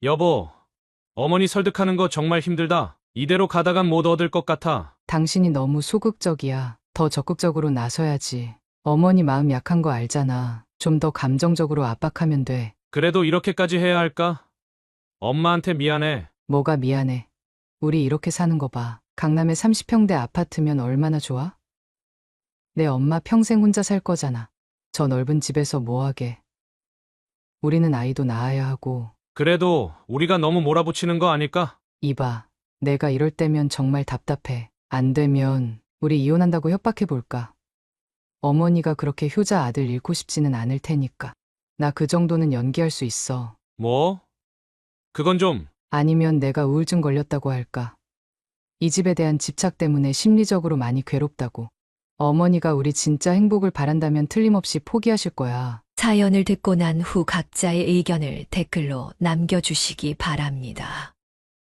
여보, 어머니 설득하는 거 정말 힘들다. 이대로 가다간 못 얻을 것 같아. 당신이 너무 소극적이야. 더 적극적으로 나서야지. 어머니 마음 약한 거 알잖아. 좀 더 감정적으로 압박하면 돼. 그래도 이렇게까지 해야 할까? 엄마한테 미안해. 뭐가 미안해. 우리 이렇게 사는 거 봐. 강남에 30평대 아파트면 얼마나 좋아? 내 엄마 평생 혼자 살 거잖아. 저 넓은 집에서 뭐 하게. 우리는 아이도 낳아야 하고. 그래도 우리가 너무 몰아붙이는 거 아닐까? 이봐. 내가 이럴 때면 정말 답답해. 안 되면 우리 이혼한다고 협박해 볼까? 어머니가 그렇게 효자 아들 잃고 싶지는 않을 테니까. 나 그 정도는 연기할 수 있어. 뭐? 그건 좀. 아니면 내가 우울증 걸렸다고 할까? 이 집에 대한 집착 때문에 심리적으로 많이 괴롭다고. 어머니가 우리 진짜 행복을 바란다면 틀림없이 포기하실 거야. 사연을 듣고 난 후 각자의 의견을 댓글로 남겨주시기 바랍니다.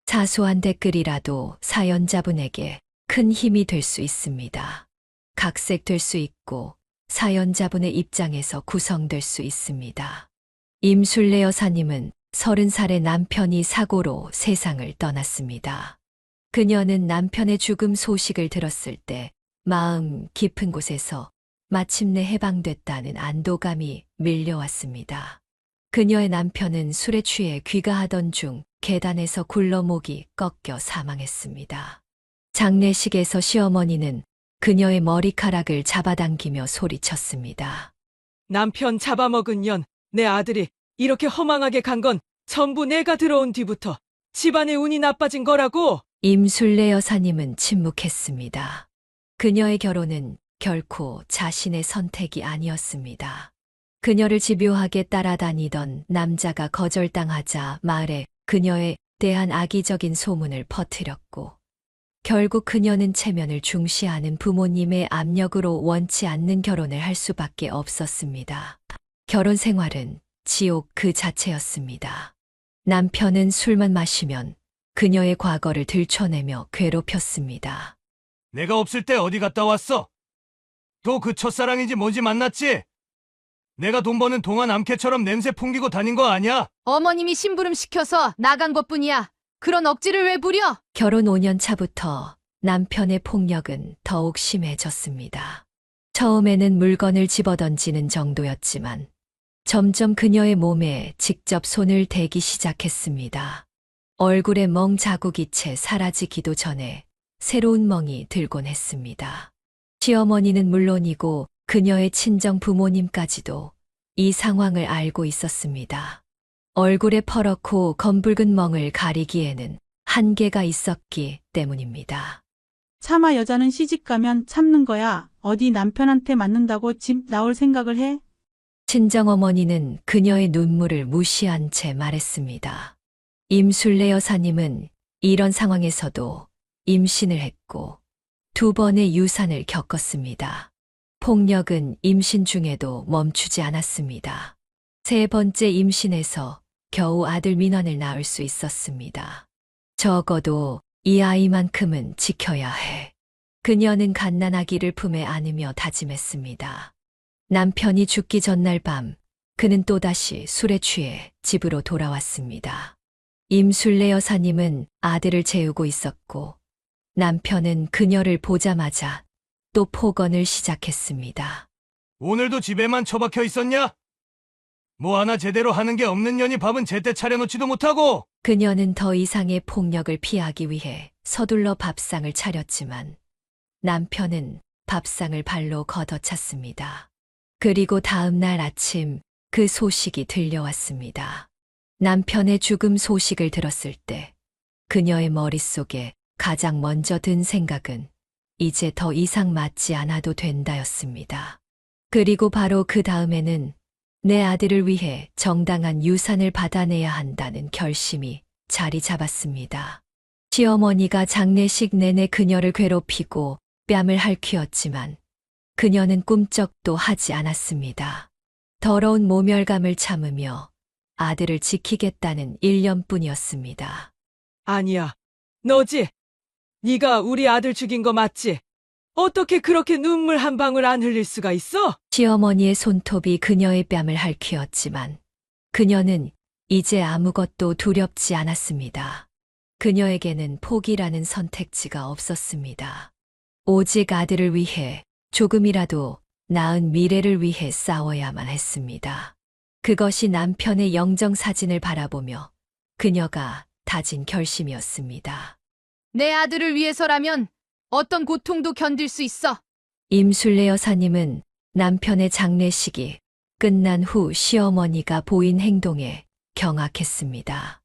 사소한 댓글이라도 사연자분에게 큰 힘이 될 수 있습니다. 각색될 수 있고 사연자분의 입장에서 구성될 수 있습니다. 임술래 여사님은 30살의 남편이 사고로 세상을 떠났습니다. 그녀는 남편의 죽음 소식을 들었을 때 마음 깊은 곳에서 마침내 해방됐다는 안도감이 밀려왔습니다. 그녀의 남편은 술에 취해 귀가하던 중 계단에서 굴러 목이 꺾여 사망했습니다. 장례식에서 시어머니는 그녀의 머리카락을 잡아당기며 소리쳤습니다. 남편 잡아먹은 년, 내 아들이 이렇게 허망하게 간 건 전부 내가 들어온 뒤부터 집안의 운이 나빠진 거라고. 임술래 여사님은 침묵했습니다. 그녀의 결혼은 결코 자신의 선택이 아니었습니다. 그녀를 집요하게 따라다니던 남자가 거절당하자 마을에 그녀에 대한 악의적인 소문을 퍼뜨렸고, 결국 그녀는 체면을 중시하는 부모님의 압력으로 원치 않는 결혼을 할 수밖에 없었습니다. 결혼 생활은 지옥 그 자체였습니다. 남편은 술만 마시면 그녀의 과거를 들춰내며 괴롭혔습니다. 내가 없을 때 어디 갔다 왔어? 또 그 첫사랑인지 뭔지 만났지? 내가 돈 버는 동안 암캐처럼 냄새 풍기고 다닌 거 아니야? 어머님이 심부름 시켜서 나간 것뿐이야. 그런 억지를 왜 부려? 결혼 5년 차부터 남편의 폭력은 더욱 심해졌습니다. 처음에는 물건을 집어던지는 정도였지만 점점 그녀의 몸에 직접 손을 대기 시작했습니다. 얼굴에 멍 자국이 채 사라지기도 전에 새로운 멍이 들곤 했습니다. 시어머니는 물론이고 그녀의 친정 부모님까지도 이 상황을 알고 있었습니다. 얼굴에 퍼렇고 검붉은 멍을 가리기에는 한계가 있었기 때문입니다. 차마 여자는 시집 가면 참는 거야. 어디 남편한테 맞는다고 집 나올 생각을 해? 친정어머니는 그녀의 눈물을 무시한 채 말했습니다. 임술래 여사님은 이런 상황에서도 임신을 했고 2번의 유산을 겪었습니다. 폭력은 임신 중에도 멈추지 않았습니다. 3번째 임신에서 겨우 아들 민환을 낳을 수 있었습니다. 적어도 이 아이만큼은 지켜야 해. 그녀는 갓난아기를 품에 안으며 다짐했습니다. 남편이 죽기 전날 밤, 그는 또다시 술에 취해 집으로 돌아왔습니다. 임술래 여사님은 아들을 재우고 있었고, 남편은 그녀를 보자마자 또 폭언을 시작했습니다. 오늘도 집에만 처박혀 있었냐? 뭐 하나 제대로 하는 게 없는 년이 밥은 제때 차려놓지도 못하고! 그녀는 더 이상의 폭력을 피하기 위해 서둘러 밥상을 차렸지만 남편은 밥상을 발로 걷어찼습니다. 그리고 다음 날 아침 그 소식이 들려왔습니다. 남편의 죽음 소식을 들었을 때 그녀의 머릿속에 가장 먼저 든 생각은 이제 더 이상 맞지 않아도 된다였습니다. 그리고 바로 그 다음에는 내 아들을 위해 정당한 유산을 받아내야 한다는 결심이 자리 잡았습니다. 시어머니가 장례식 내내 그녀를 괴롭히고 뺨을 핥히었지만 그녀는 꿈쩍도 하지 않았습니다. 더러운 모멸감을 참으며 아들을 지키겠다는 일념뿐이었습니다. 아니야, 너지? 네가 우리 아들 죽인 거 맞지? 어떻게 그렇게 눈물 한 방울 안 흘릴 수가 있어? 시어머니의 손톱이 그녀의 뺨을 핥히었지만 그녀는 이제 아무것도 두렵지 않았습니다. 그녀에게는 포기라는 선택지가 없었습니다. 오직 아들을 위해 조금이라도 나은 미래를 위해 싸워야만 했습니다. 그것이 남편의 영정사진을 바라보며 그녀가 다진 결심이었습니다. 내 아들을 위해서라면 어떤 고통도 견딜 수 있어. 임술래 여사님은 남편의 장례식이 끝난 후 시어머니가 보인 행동에 경악했습니다.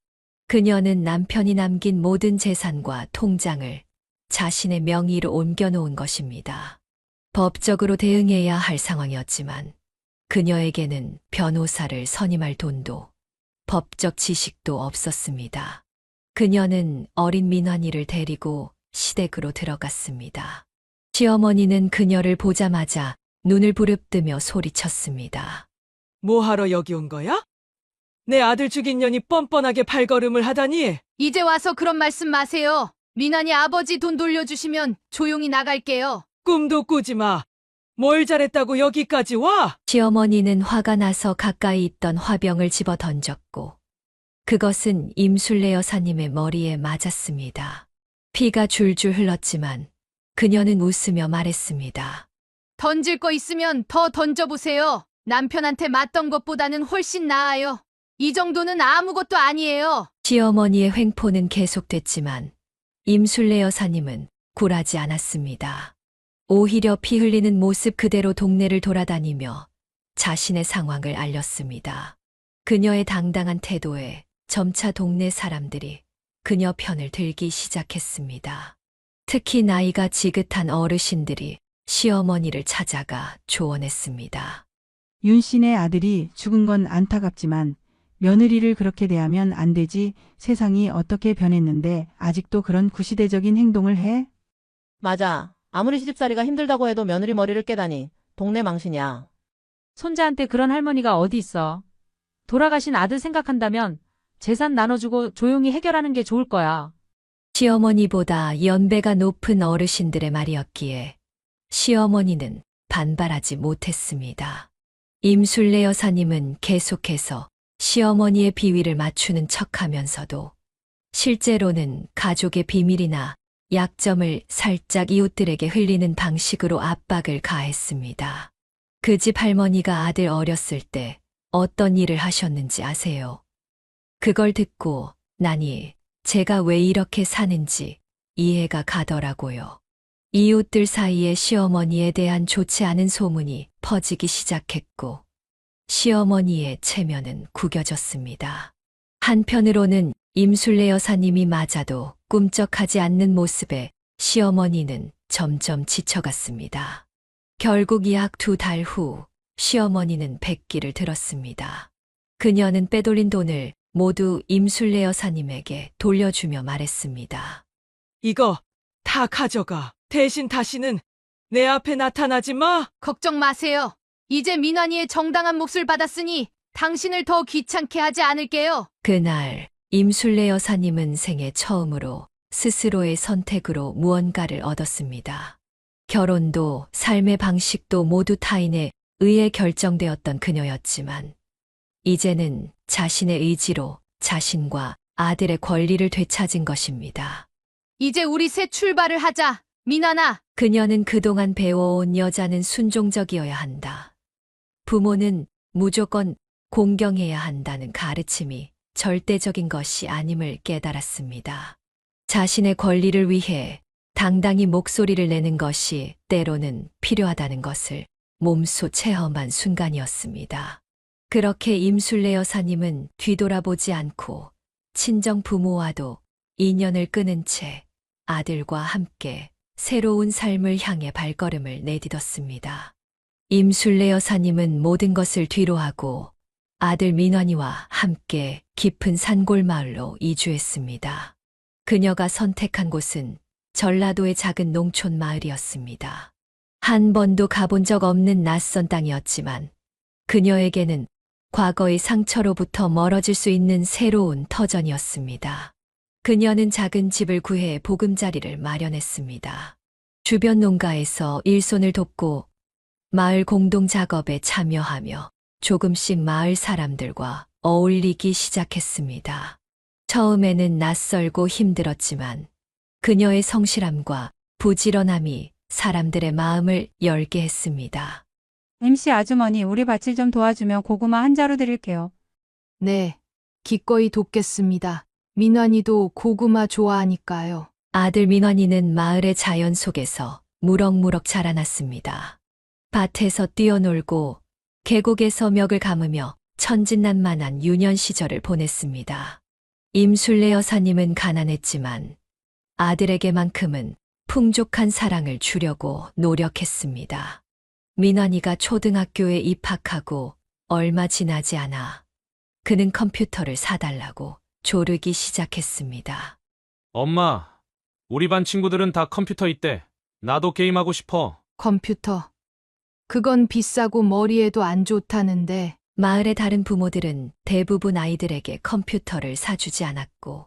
그녀는 남편이 남긴 모든 재산과 통장을 자신의 명의로 옮겨놓은 것입니다. 법적으로 대응해야 할 상황이었지만 그녀에게는 변호사를 선임할 돈도 법적 지식도 없었습니다. 그녀는 어린 민환이를 데리고 시댁으로 들어갔습니다. 시어머니는 그녀를 보자마자 눈을 부릅뜨며 소리쳤습니다. 뭐하러 여기 온 거야? 내 아들 죽인 년이 뻔뻔하게 발걸음을 하다니. 이제 와서 그런 말씀 마세요. 미나니 아버지 돈 돌려주시면 조용히 나갈게요. 꿈도 꾸지 마. 뭘 잘했다고 여기까지 와? 시어머니는 화가 나서 가까이 있던 화병을 집어 던졌고 그것은 임술래 여사님의 머리에 맞았습니다. 피가 줄줄 흘렀지만 그녀는 웃으며 말했습니다. 던질 거 있으면 더 던져보세요. 남편한테 맞던 것보다는 훨씬 나아요. 이 정도는 아무것도 아니에요. 시어머니의 횡포는 계속됐지만 임술래 여사님은 굴하지 않았습니다. 오히려 피 흘리는 모습 그대로 동네를 돌아다니며 자신의 상황을 알렸습니다. 그녀의 당당한 태도에 점차 동네 사람들이 그녀 편을 들기 시작했습니다. 특히 나이가 지긋한 어르신들이 시어머니를 찾아가 조언했습니다. 윤 씨네 아들이 죽은 건 안타깝지만 며느리를 그렇게 대하면 안 되지. 세상이 어떻게 변했는데 아직도 그런 구시대적인 행동을 해? 맞아. 아무리 시집살이가 힘들다고 해도 며느리 머리를 깨다니 동네 망신이야. 손자한테 그런 할머니가 어디 있어. 돌아가신 아들 생각한다면 재산 나눠주고 조용히 해결하는 게 좋을 거야. 시어머니보다 연배가 높은 어르신들의 말이었기에 시어머니는 반발하지 못했습니다. 임술래 여사님은 계속해서 시어머니의 비위를 맞추는 척하면서도 실제로는 가족의 비밀이나 약점을 살짝 이웃들에게 흘리는 방식으로 압박을 가했습니다. 그 집 할머니가 아들 어렸을 때 어떤 일을 하셨는지 아세요? 그걸 듣고 나니 제가 왜 이렇게 사는지 이해가 가더라고요. 이웃들 사이에 시어머니에 대한 좋지 않은 소문이 퍼지기 시작했고 시어머니의 체면은 구겨졌습니다. 한편으로는 임술래 여사님이 맞아도 꿈쩍하지 않는 모습에 시어머니는 점점 지쳐갔습니다. 결국 약 2달 후 시어머니는 백기를 들었습니다. 그녀는 빼돌린 돈을 모두 임술래 여사님에게 돌려주며 말했습니다. 이거 다 가져가. 대신 다시는 내 앞에 나타나지 마. 걱정 마세요. 이제 민환이의 정당한 몫을 받았으니 당신을 더 귀찮게 하지 않을게요. 그날 임술래 여사님은 생애 처음으로 스스로의 선택으로 무언가를 얻었습니다. 결혼도 삶의 방식도 모두 타인에 의해 결정되었던 그녀였지만 이제는 자신의 의지로 자신과 아들의 권리를 되찾은 것입니다. 이제 우리 새 출발을 하자. 민환아. 그녀는 그동안 배워온 여자는 순종적이어야 한다. 부모는 무조건 공경해야 한다는 가르침이 절대적인 것이 아님을 깨달았습니다. 자신의 권리를 위해 당당히 목소리를 내는 것이 때로는 필요하다는 것을 몸소 체험한 순간이었습니다. 그렇게 임술래 여사님은 뒤돌아보지 않고 친정 부모와도 인연을 끊은 채 아들과 함께 새로운 삶을 향해 발걸음을 내딛었습니다. 임술래 여사님은 모든 것을 뒤로하고 아들 민환이와 함께 깊은 산골 마을로 이주했습니다. 그녀가 선택한 곳은 전라도의 작은 농촌 마을이었습니다. 한 번도 가본 적 없는 낯선 땅이었지만 그녀에게는 과거의 상처로부터 멀어질 수 있는 새로운 터전이었습니다. 그녀는 작은 집을 구해 보금자리를 마련했습니다. 주변 농가에서 일손을 돕고 마을 공동 작업에 참여하며 조금씩 마을 사람들과 어울리기 시작했습니다. 처음에는 낯설고 힘들었지만 그녀의 성실함과 부지런함이 사람들의 마음을 열게 했습니다. MC 아주머니, 우리 밭일 좀 도와주면 고구마 한 자루 드릴게요. 네, 기꺼이 돕겠습니다. 민환이도 고구마 좋아하니까요. 아들 민환이는 마을의 자연 속에서 무럭무럭 자라났습니다. 밭에서 뛰어놀고 계곡에서 멱을 감으며 천진난만한 유년 시절을 보냈습니다. 임술래 여사님은 가난했지만 아들에게만큼은 풍족한 사랑을 주려고 노력했습니다. 민환이가 초등학교에 입학하고 얼마 지나지 않아 그는 컴퓨터를 사달라고 조르기 시작했습니다. 엄마, 우리 반 친구들은 다 컴퓨터 있대. 나도 게임하고 싶어. 컴퓨터. 그건 비싸고 머리에도 안 좋다는데. 마을의 다른 부모들은 대부분 아이들에게 컴퓨터를 사주지 않았고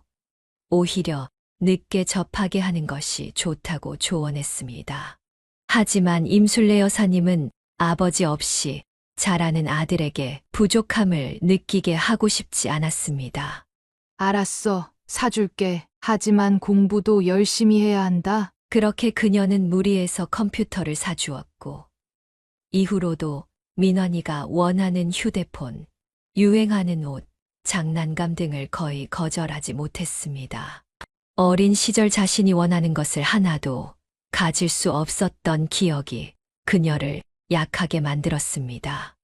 오히려 늦게 접하게 하는 것이 좋다고 조언했습니다. 하지만 임술래 여사님은 아버지 없이 자라는 아들에게 부족함을 느끼게 하고 싶지 않았습니다. 알았어, 사줄게. 하지만 공부도 열심히 해야 한다. 그렇게 그녀는 무리해서 컴퓨터를 사주었고 이후로도 민환이가 원하는 휴대폰, 유행하는 옷, 장난감 등을 거의 거절하지 못했습니다. 어린 시절 자신이 원하는 것을 하나도 가질 수 없었던 기억이 그녀를 약하게 만들었습니다.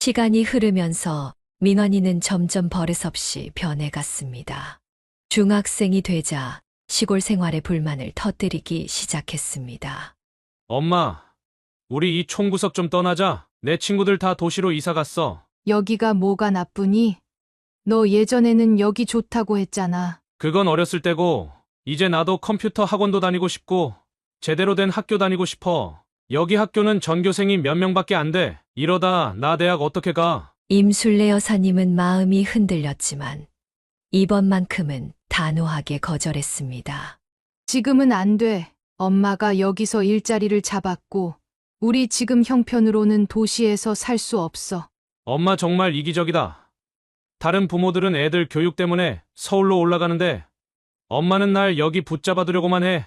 시간이 흐르면서 민환이는 점점 버릇없이 변해갔습니다. 중학생이 되자 시골 생활의 불만을 터뜨리기 시작했습니다. 엄마, 우리 이 총구석 좀 떠나자. 내 친구들 다 도시로 이사 갔어. 여기가 뭐가 나쁘니? 너 예전에는 여기 좋다고 했잖아. 그건 어렸을 때고, 이제 나도 컴퓨터 학원도 다니고 싶고, 제대로 된 학교 다니고 싶어. 여기 학교는 전교생이 몇 명밖에 안 돼. 이러다 나 대학 어떻게 가? 임술래 여사님은 마음이 흔들렸지만 이번만큼은 단호하게 거절했습니다. 지금은 안 돼. 엄마가 여기서 일자리를 잡았고, 우리 지금 형편으로는 도시에서 살 수 없어. 엄마 정말 이기적이다. 다른 부모들은 애들 교육 때문에 서울로 올라가는데, 엄마는 날 여기 붙잡아두려고만 해.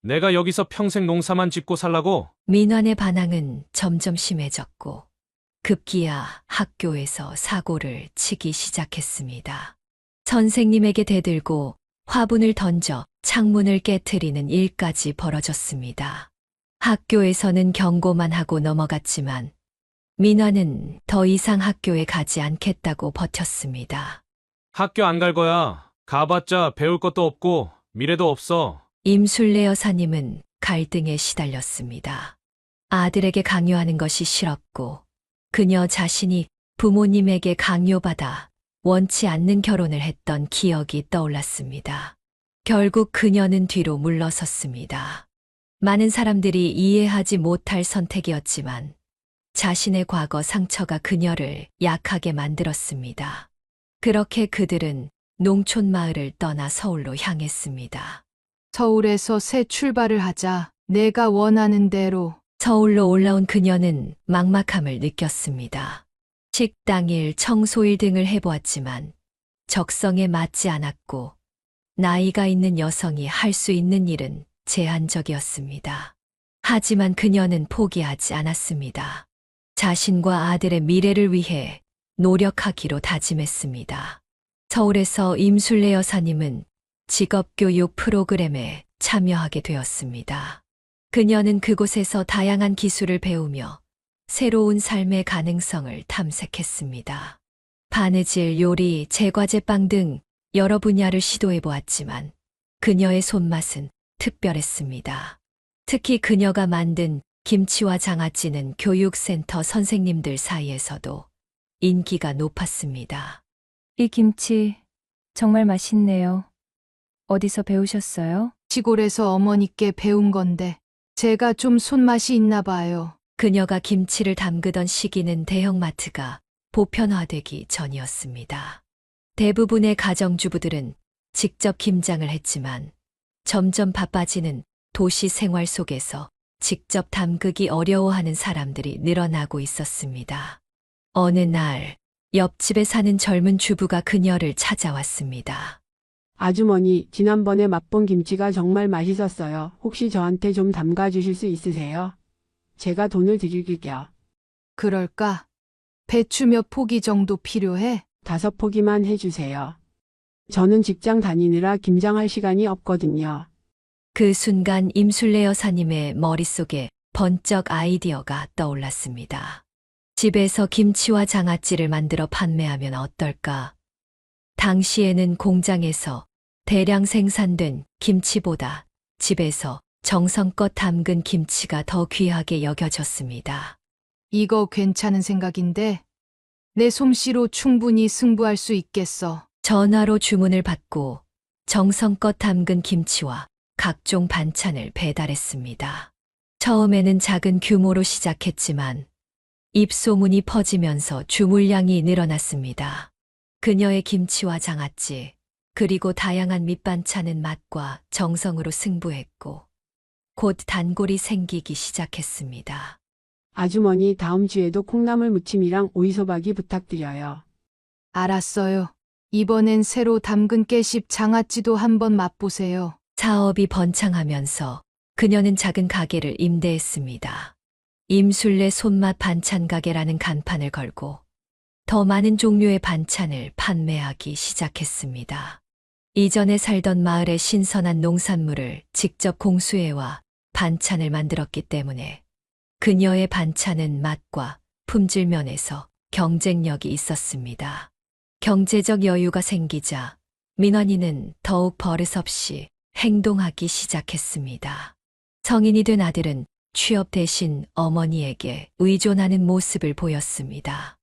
내가 여기서 평생 농사만 짓고 살라고? 민환의 반항은 점점 심해졌고 급기야 학교에서 사고를 치기 시작했습니다. 선생님에게 대들고 화분을 던져 창문을 깨트리는 일까지 벌어졌습니다. 학교에서는 경고만 하고 넘어갔지만 민환은 더 이상 학교에 가지 않겠다고 버텼습니다. 학교 안 갈 거야. 가봤자 배울 것도 없고 미래도 없어. 임술래 여사님은 갈등에 시달렸습니다. 아들에게 강요하는 것이 싫었고 그녀 자신이 부모님에게 강요받아 원치 않는 결혼을 했던 기억이 떠올랐습니다. 결국 그녀는 뒤로 물러섰습니다. 많은 사람들이 이해하지 못할 선택이었지만 자신의 과거 상처가 그녀를 약하게 만들었습니다. 그렇게 그들은 농촌 마을을 떠나 서울로 향했습니다. 서울에서 새 출발을 하자. 내가 원하는 대로. 서울로 올라온 그녀는 막막함을 느꼈습니다. 식당일, 청소일 등을 해보았지만 적성에 맞지 않았고 나이가 있는 여성이 할 수 있는 일은 제한적이었습니다. 하지만 그녀는 포기하지 않았습니다. 자신과 아들의 미래를 위해 노력하기로 다짐했습니다. 서울에서 임술래 여사님은 직업교육 프로그램에 참여하게 되었습니다. 그녀는 그곳에서 다양한 기술을 배우며 새로운 삶의 가능성을 탐색했습니다. 바느질, 요리, 제과제빵 등 여러 분야를 시도해 보았지만 그녀의 손맛은 특별했습니다. 특히 그녀가 만든 김치와 장아찌는 교육센터 선생님들 사이에서도 인기가 높았습니다. 이 김치 정말 맛있네요. 어디서 배우셨어요? 시골에서 어머니께 배운 건데 제가 좀 손맛이 있나 봐요. 그녀가 김치를 담그던 시기는 대형마트가 보편화되기 전이었습니다. 대부분의 가정주부들은 직접 김장을 했지만 점점 바빠지는 도시 생활 속에서 직접 담그기 어려워하는 사람들이 늘어나고 있었습니다. 어느 날 옆집에 사는 젊은 주부가 그녀를 찾아왔습니다. 아주머니, 지난번에 맛본 김치가 정말 맛있었어요. 혹시 저한테 좀 담가 주실 수 있으세요? 제가 돈을 드릴게요. 그럴까? 배추 몇 포기 정도 필요해? 5포기만 해주세요. 저는 직장 다니느라 김장할 시간이 없거든요. 그 순간 임술래 여사님의 머릿속에 번쩍 아이디어가 떠올랐습니다. 집에서 김치와 장아찌를 만들어 판매하면 어떨까? 당시에는 공장에서 대량 생산된 김치보다 집에서 정성껏 담근 김치가 더 귀하게 여겨졌습니다. 이거 괜찮은 생각인데 내 솜씨로 충분히 승부할 수 있겠어. 전화로 주문을 받고 정성껏 담근 김치와 각종 반찬을 배달했습니다. 처음에는 작은 규모로 시작했지만 입소문이 퍼지면서 주물량이 늘어났습니다. 그녀의 김치와 장아찌, 그리고 다양한 밑반찬은 맛과 정성으로 승부했고 곧 단골이 생기기 시작했습니다. 아주머니, 다음 주에도 콩나물 무침이랑 오이소박이 부탁드려요. 알았어요. 이번엔 새로 담근 깨씹 장아찌도 한번 맛보세요. 사업이 번창하면서 그녀는 작은 가게를 임대했습니다. 임술래 손맛 반찬 가게라는 간판을 걸고 더 많은 종류의 반찬을 판매하기 시작했습니다. 이전에 살던 마을의 신선한 농산물을 직접 공수해와 반찬을 만들었기 때문에 그녀의 반찬은 맛과 품질 면에서 경쟁력이 있었습니다. 경제적 여유가 생기자 민원이는 더욱 버릇없이 행동하기 시작했습니다. 성인이 된 아들은 취업 대신 어머니에게 의존하는 모습을 보였습니다.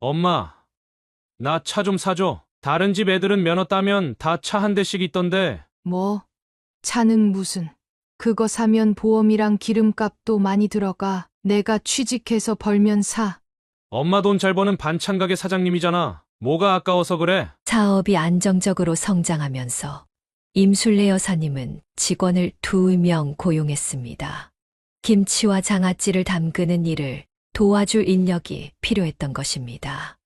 엄마, 나 차 좀 사줘. 다른 집 애들은 면허 따면 다 차 한 대씩 있던데. 뭐? 차는 무슨? 그거 사면 보험이랑 기름값도 많이 들어가. 내가 취직해서 벌면 사. 엄마 돈 잘 버는 반찬 가게 사장님이잖아. 뭐가 아까워서 그래? 사업이 안정적으로 성장하면서 임술래 여사님은 직원을 2명 고용했습니다. 김치와 장아찌를 담그는 일을 도와줄 인력이 필요했던 것입니다.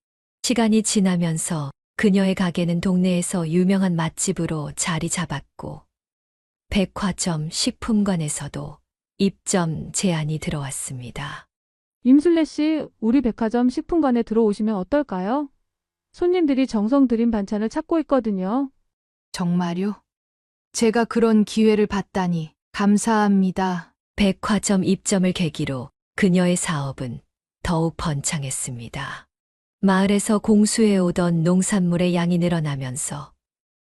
시간이 지나면서 그녀의 가게는 동네에서 유명한 맛집으로 자리 잡았고 백화점, 식품관에서도 입점 제안이 들어왔습니다. 임술래 씨, 우리 백화점 식품관에 들어오시면 어떨까요? 손님들이 정성 들인 반찬을 찾고 있거든요. 정말요? 제가 그런 기회를 받다니 감사합니다. 백화점 입점을 계기로 그녀의 사업은 더욱 번창했습니다. 마을에서 공수해 오던 농산물의 양이 늘어나면서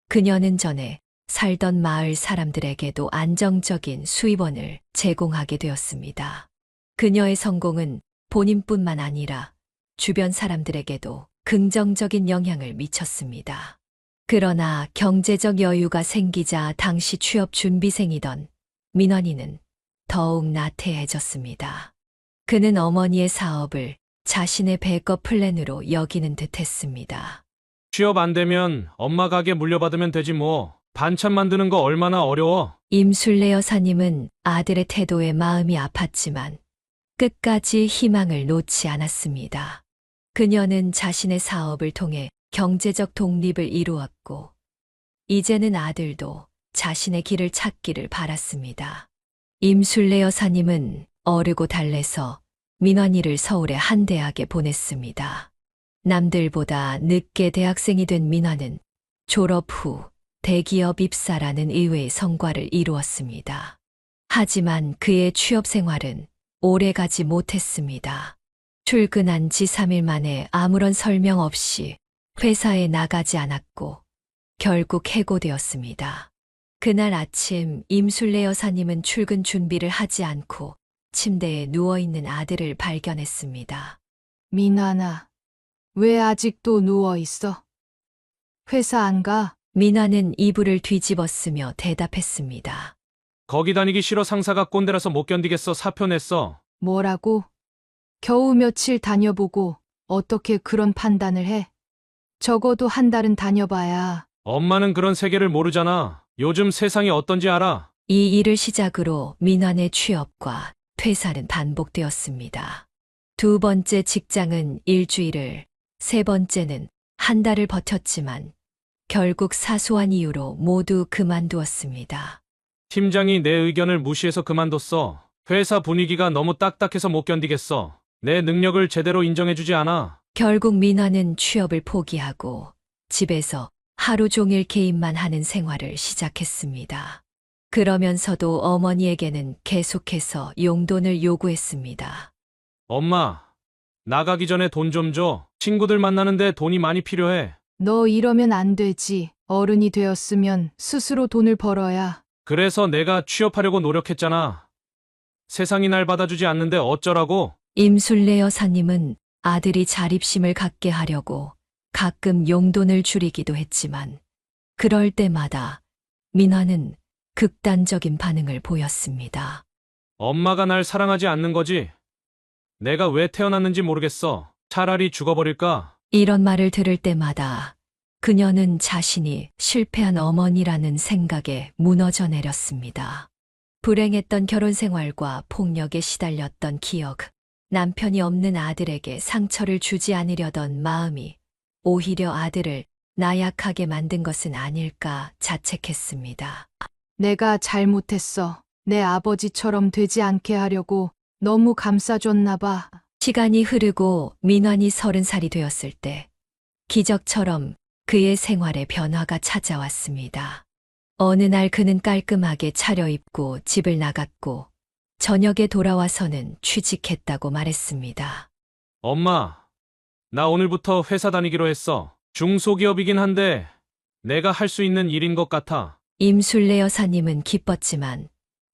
그녀는 전에 살던 마을 사람들에게도 안정적인 수입원을 제공하게 되었습니다. 그녀의 성공은 본인뿐만 아니라 주변 사람들에게도 긍정적인 영향을 미쳤습니다. 그러나 경제적 여유가 생기자 당시 취업 준비생이던 민원이는 더욱 나태해졌습니다. 그는 어머니의 사업을 자신의 백업 플랜으로 여기는 듯 했습니다. 취업 안 되면 엄마 가게 물려받으면 되지 뭐. 반찬 만드는 거 얼마나 어려워. 임술래 여사님은 아들의 태도에 마음이 아팠지만 끝까지 희망을 놓지 않았습니다. 그녀는 자신의 사업을 통해 경제적 독립을 이루었고 이제는 아들도 자신의 길을 찾기를 바랐습니다. 임술래 여사님은 어르고 달래서 민원이를 서울의 한 대학에 보냈습니다. 남들보다 늦게 대학생이 된 민원은 졸업 후 대기업 입사라는 의외의 성과를 이루었습니다. 하지만 그의 취업 생활은 오래가지 못했습니다. 출근한 지 3일 만에 아무런 설명 없이 회사에 나가지 않았고 결국 해고되었습니다. 그날 아침 임술래 여사님은 출근 준비를 하지 않고 침대에 누워있는 아들을 발견했습니다. 민환아, 왜 아직도 누워있어? 회사 안 가? 민화는 이불을 뒤집었으며 대답했습니다. 거기 다니기 싫어. 상사가 꼰대라서 못 견디겠어. 사표 냈어. 뭐라고? 겨우 며칠 다녀보고 어떻게 그런 판단을 해? 적어도 한 달은 다녀봐야. 엄마는 그런 세계를 모르잖아. 요즘 세상이 어떤지 알아? 이 일을 시작으로 민환의 취업과 퇴사는 반복되었습니다. 두 번째 직장은 일주일을 세 번째는 한 달을 버텼지만 결국 사소한 이유로 모두 그만두었습니다. 팀장이 내 의견을 무시해서 그만뒀어. 회사 분위기가 너무 딱딱해서 못 견디겠어. 내 능력을 제대로 인정해주지 않아. 결국 민화는 취업을 포기하고 집에서 하루 종일 게임만 하는 생활을 시작했습니다. 그러면서도 어머니에게는 계속해서 용돈을 요구했습니다. 엄마, 나가기 전에 돈 좀 줘. 친구들 만나는데 돈이 많이 필요해. 너 이러면 안 되지. 어른이 되었으면 스스로 돈을 벌어야. 그래서 내가 취업하려고 노력했잖아. 세상이 날 받아주지 않는데 어쩌라고? 임술래 여사님은 아들이 자립심을 갖게 하려고 가끔 용돈을 줄이기도 했지만 그럴 때마다 민화는 극단적인 반응을 보였습니다. 엄마가 날 사랑하지 않는 거지? 내가 왜 태어났는지 모르겠어. 차라리 죽어버릴까? 이런 말을 들을 때마다 그녀는 자신이 실패한 어머니라는 생각에 무너져 내렸습니다. 불행했던 결혼 생활과 폭력에 시달렸던 기억, 남편이 없는 아들에게 상처를 주지 않으려던 마음이 오히려 아들을 나약하게 만든 것은 아닐까 자책했습니다. 내가 잘못했어. 내 아버지처럼 되지 않게 하려고 너무 감싸줬나 봐. 시간이 흐르고 민환이 30살이 되었을 때 기적처럼 그의 생활에 변화가 찾아왔습니다. 어느 날 그는 깔끔하게 차려입고 집을 나갔고 저녁에 돌아와서는 취직했다고 말했습니다. 엄마, 나 오늘부터 회사 다니기로 했어. 중소기업이긴 한데 내가 할 수 있는 일인 것 같아. 임술래 여사님은 기뻤지만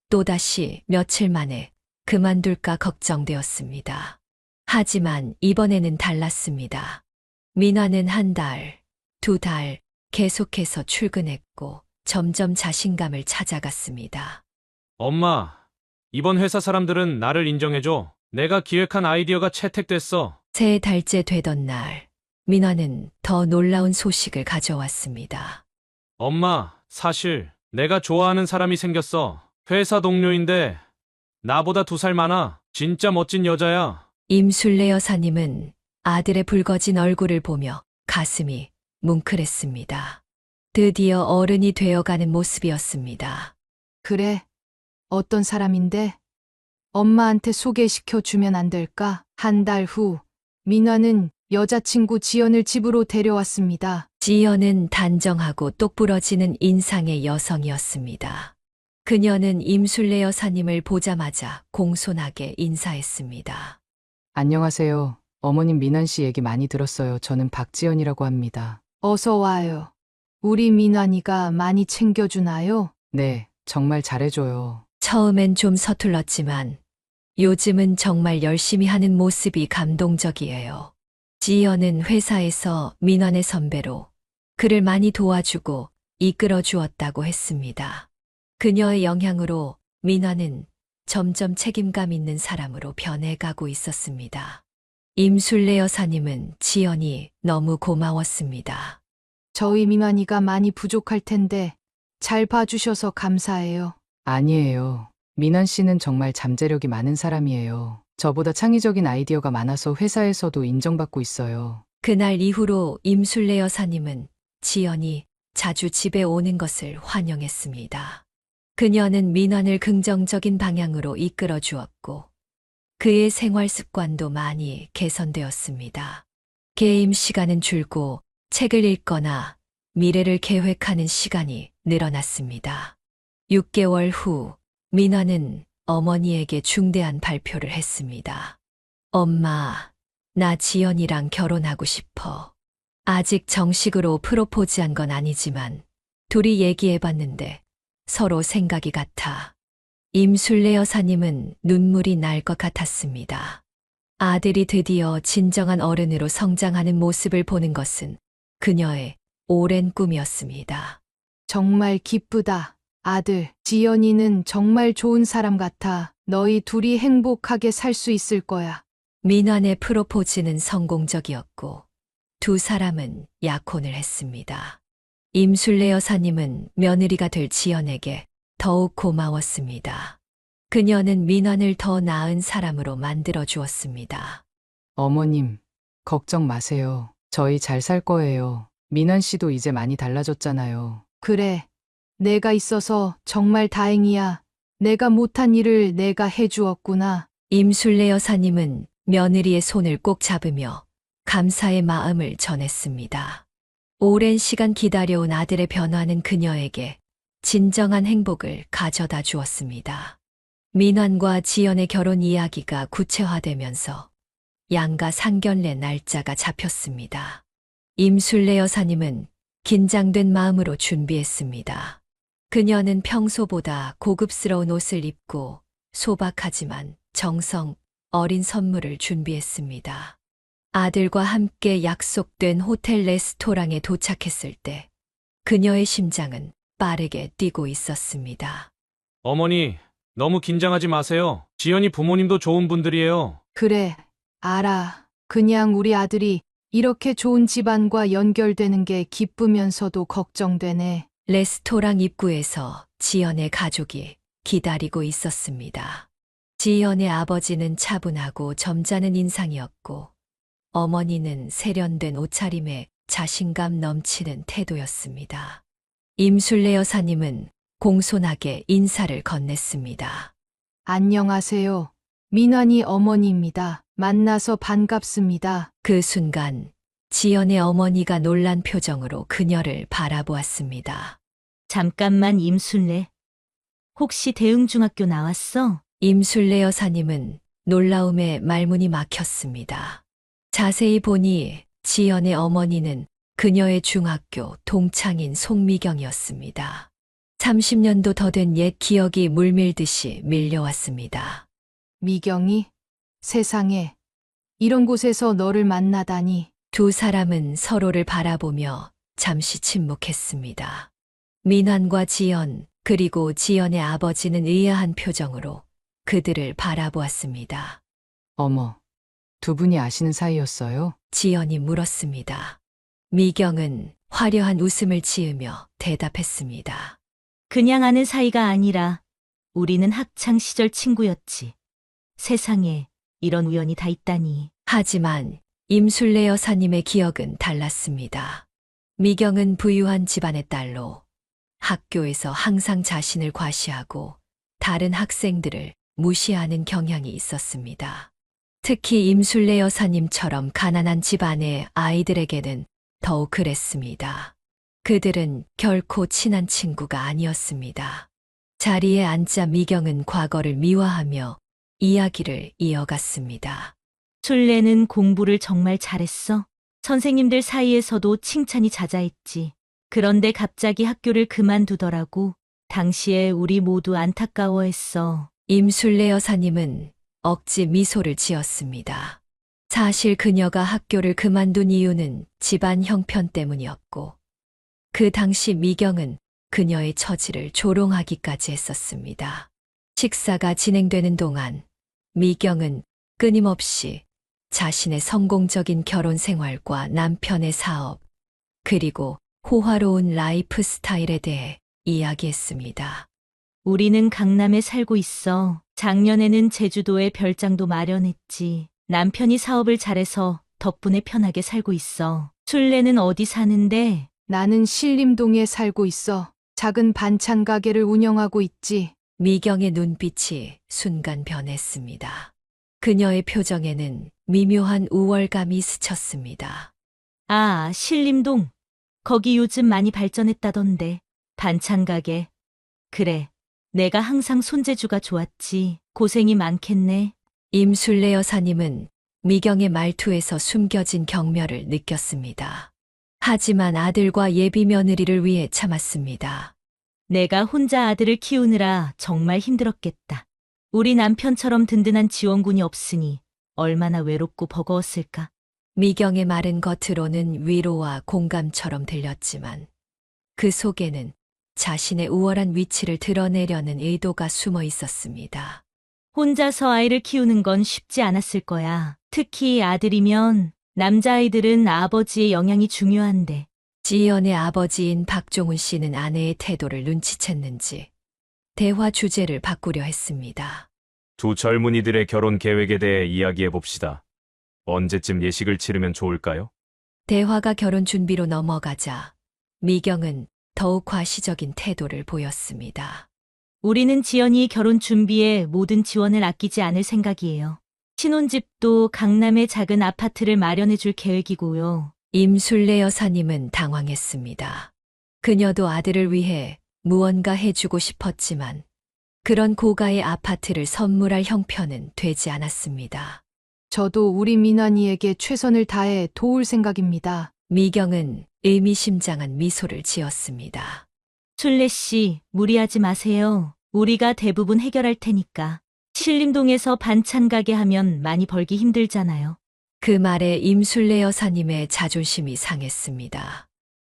또다시 며칠 만에 그만둘까 걱정되었습니다. 하지만 이번에는 달랐습니다. 민화는 한 달, 두 달 계속해서 출근했고 점점 자신감을 찾아갔습니다. 엄마, 이번 회사 사람들은 나를 인정해줘. 내가 기획한 아이디어가 채택됐어. 세 달째 되던 날, 민화는 더 놀라운 소식을 가져왔습니다. 엄마, 사실 내가 좋아하는 사람이 생겼어. 회사 동료인데 나보다 2살 많아. 진짜 멋진 여자야. 임술래 여사님은 아들의 붉어진 얼굴을 보며 가슴이 뭉클했습니다. 드디어 어른이 되어가는 모습이었습니다. 그래. 어떤 사람인데? 엄마한테 소개시켜 주면 안 될까? 한 달 후, 민화는 여자친구 지연을 집으로 데려왔습니다. 지연은 단정하고 똑부러지는 인상의 여성이었습니다. 그녀는 임술래 여사님을 보자마자 공손하게 인사했습니다. 안녕하세요. 어머님 민환 씨 얘기 많이 들었어요. 저는 박지연이라고 합니다. 어서 와요. 우리 민환이가 많이 챙겨주나요? 네, 정말 잘해줘요. 처음엔 좀 서툴렀지만 요즘은 정말 열심히 하는 모습이 감동적이에요. 지연은 회사에서 민환의 선배로 그를 많이 도와주고 이끌어 주었다고 했습니다. 그녀의 영향으로 민환은 점점 책임감 있는 사람으로 변해가고 있었습니다. 임술래 여사님은 지연이 너무 고마웠습니다. 저희 민환이가 많이 부족할 텐데 잘 봐주셔서 감사해요. 아니에요. 민환 씨는 정말 잠재력이 많은 사람이에요. 저보다 창의적인 아이디어가 많아서 회사에서도 인정받고 있어요. 그날 이후로 임술래 여사님은 지연이 자주 집에 오는 것을 환영했습니다. 그녀는 민환을 긍정적인 방향으로 이끌어 주었고 그의 생활 습관도 많이 개선되었습니다. 게임 시간은 줄고 책을 읽거나 미래를 계획하는 시간이 늘어났습니다. 6개월 후 민환은 어머니에게 중대한 발표를 했습니다. 엄마, 나 지연이랑 결혼하고 싶어. 아직 정식으로 프로포즈한 건 아니지만 둘이 얘기해봤는데 서로 생각이 같아. 임술래 여사님은 눈물이 날 것 같았습니다. 아들이 드디어 진정한 어른으로 성장하는 모습을 보는 것은 그녀의 오랜 꿈이었습니다. 정말 기쁘다. 아들, 지연이는 정말 좋은 사람 같아. 너희 둘이 행복하게 살 수 있을 거야. 민환의 프로포즈는 성공적이었고 두 사람은 약혼을 했습니다. 임술래 여사님은 며느리가 될 지연에게 더욱 고마웠습니다. 그녀는 민환을 더 나은 사람으로 만들어 주었습니다. 어머님, 걱정 마세요. 저희 잘 살 거예요. 민환 씨도 이제 많이 달라졌잖아요. 그래. 내가 있어서 정말 다행이야. 내가 못한 일을 내가 해주었구나. 임술래 여사님은 며느리의 손을 꼭 잡으며 감사의 마음을 전했습니다. 오랜 시간 기다려온 아들의 변화는 그녀에게 진정한 행복을 가져다 주었습니다. 민환과 지연의 결혼 이야기가 구체화되면서 양가 상견례 날짜가 잡혔습니다. 임술래 여사님은 긴장된 마음으로 준비했습니다. 그녀는 평소보다 고급스러운 옷을 입고 소박하지만 정성 어린 선물을 준비했습니다. 아들과 함께 약속된 호텔 레스토랑에 도착했을 때 그녀의 심장은 빠르게 뛰고 있었습니다. 어머니, 너무 긴장하지 마세요. 지연이 부모님도 좋은 분들이에요. 그래, 알아. 그냥 우리 아들이 이렇게 좋은 집안과 연결되는 게 기쁘면서도 걱정되네. 레스토랑 입구에서 지연의 가족이 기다리고 있었습니다. 지연의 아버지는 차분하고 점잖은 인상이었고 어머니는 세련된 옷차림에 자신감 넘치는 태도였습니다. 임술래 여사님은 공손하게 인사를 건넸습니다. 안녕하세요. 민환이 어머니입니다. 만나서 반갑습니다. 그 순간 지연의 어머니가 놀란 표정으로 그녀를 바라보았습니다. 잠깐만 임술래. 혹시 대흥중학교 나왔어? 임술래 여사님은 놀라움에 말문이 막혔습니다. 자세히 보니 지연의 어머니는 그녀의 중학교 동창인 송미경이었습니다. 30년도 더 된 옛 기억이 물밀듯이 밀려왔습니다. 미경이? 세상에. 이런 곳에서 너를 만나다니. 두 사람은 서로를 바라보며 잠시 침묵했습니다. 민환과 지연, 그리고 지연의 아버지는 의아한 표정으로 그들을 바라보았습니다. 어머, 두 분이 아시는 사이였어요? 지연이 물었습니다. 미경은 화려한 웃음을 지으며 대답했습니다. 그냥 아는 사이가 아니라 우리는 학창 시절 친구였지. 세상에 이런 우연이 다 있다니. 하지만 임술래 여사님의 기억은 달랐습니다. 미경은 부유한 집안의 딸로 학교에서 항상 자신을 과시하고 다른 학생들을 무시하는 경향이 있었습니다. 특히 임술래 여사님처럼 가난한 집안의 아이들에게는 더욱 그랬습니다. 그들은 결코 친한 친구가 아니었습니다. 자리에 앉자 미경은 과거를 미화하며 이야기를 이어갔습니다. 술래는 공부를 정말 잘했어. 선생님들 사이에서도 칭찬이 자자했지. 그런데 갑자기 학교를 그만두더라고. 당시에 우리 모두 안타까워했어. 임술래 여사님은 억지 미소를 지었습니다. 사실 그녀가 학교를 그만둔 이유는 집안 형편 때문이었고, 그 당시 미경은 그녀의 처지를 조롱하기까지 했었습니다. 식사가 진행되는 동안 미경은 끊임없이 자신의 성공적인 결혼 생활과 남편의 사업, 그리고 호화로운 라이프 스타일에 대해 이야기했습니다. 우리는 강남에 살고 있어. 작년에는 제주도에 별장도 마련했지. 남편이 사업을 잘해서 덕분에 편하게 살고 있어. 술래는 어디 사는데? 나는 신림동에 살고 있어. 작은 반찬 가게를 운영하고 있지. 미경의 눈빛이 순간 변했습니다. 그녀의 표정에는 미묘한 우월감이 스쳤습니다. 아, 신림동. 거기 요즘 많이 발전했다던데. 반찬 가게. 그래. 내가 항상 손재주가 좋았지. 고생이 많겠네. 임술래 여사님은 미경의 말투에서 숨겨진 경멸을 느꼈습니다. 하지만 아들과 예비 며느리를 위해 참았습니다. 내가 혼자 아들을 키우느라 정말 힘들었겠다. 우리 남편처럼 든든한 지원군이 없으니 얼마나 외롭고 버거웠을까. 미경의 말은 겉으로는 위로와 공감처럼 들렸지만 그 속에는 자신의 우월한 위치를 드러내려는 의도가 숨어 있었습니다. 혼자서 아이를 키우는 건 쉽지 않았을 거야. 특히 아들이면 남자아이들은 아버지의 영향이 중요한데. 지연의 아버지인 박종훈 씨는 아내의 태도를 눈치챘는지 대화 주제를 바꾸려 했습니다. 두 젊은이들의 결혼 계획에 대해 이야기해 봅시다. 언제쯤 예식을 치르면 좋을까요? 대화가 결혼 준비로 넘어가자 미경은 더욱 과시적인 태도를 보였습니다. 우리는 지연이 결혼 준비에 모든 지원을 아끼지 않을 생각이에요. 신혼집도 강남의 작은 아파트를 마련해 줄 계획이고요. 임술래 여사님은 당황했습니다. 그녀도 아들을 위해 무언가 해주고 싶었지만 그런 고가의 아파트를 선물할 형편은 되지 않았습니다. 저도 우리 민환이에게 최선을 다해 도울 생각입니다. 미경은 의미심장한 미소를 지었습니다. 술래 씨, 무리하지 마세요. 우리가 대부분 해결할 테니까. 신림동에서 반찬 가게 하면 많이 벌기 힘들잖아요. 그 말에 임술래 여사님의 자존심이 상했습니다.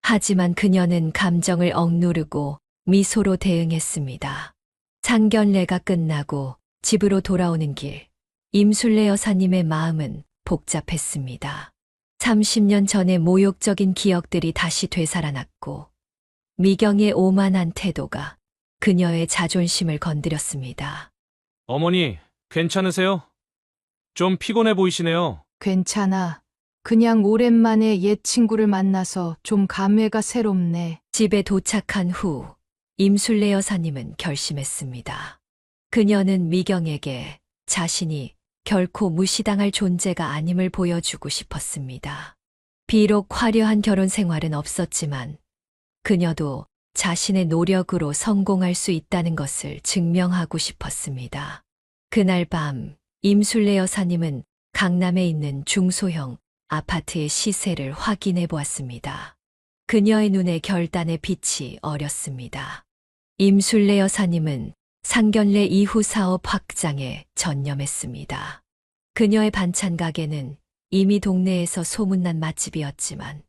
하지만 그녀는 감정을 억누르고 미소로 대응했습니다. 상견례가 끝나고 집으로 돌아오는 길, 임술래 여사님의 마음은 복잡했습니다. 30년 전의 모욕적인 기억들이 다시 되살아났고 미경의 오만한 태도가 그녀의 자존심을 건드렸습니다. 어머니, 괜찮으세요? 좀 피곤해 보이시네요. 괜찮아. 그냥 오랜만에 옛 친구를 만나서 좀 감회가 새롭네. 집에 도착한 후 임술래 여사님은 결심했습니다. 그녀는 미경에게 자신이 결코 무시당할 존재가 아님을 보여주고 싶었습니다. 비록 화려한 결혼 생활은 없었지만 그녀도 자신의 노력으로 성공할 수 있다는 것을 증명하고 싶었습니다. 그날 밤 임술래 여사님은 강남에 있는 중소형 아파트의 시세를 확인해 보았습니다. 그녀의 눈에 결단의 빛이 어렸습니다. 임술래 여사님은 상견례 이후 사업 확장에 전념했습니다. 그녀의 반찬 가게는 이미 동네에서 소문난 맛집이었지만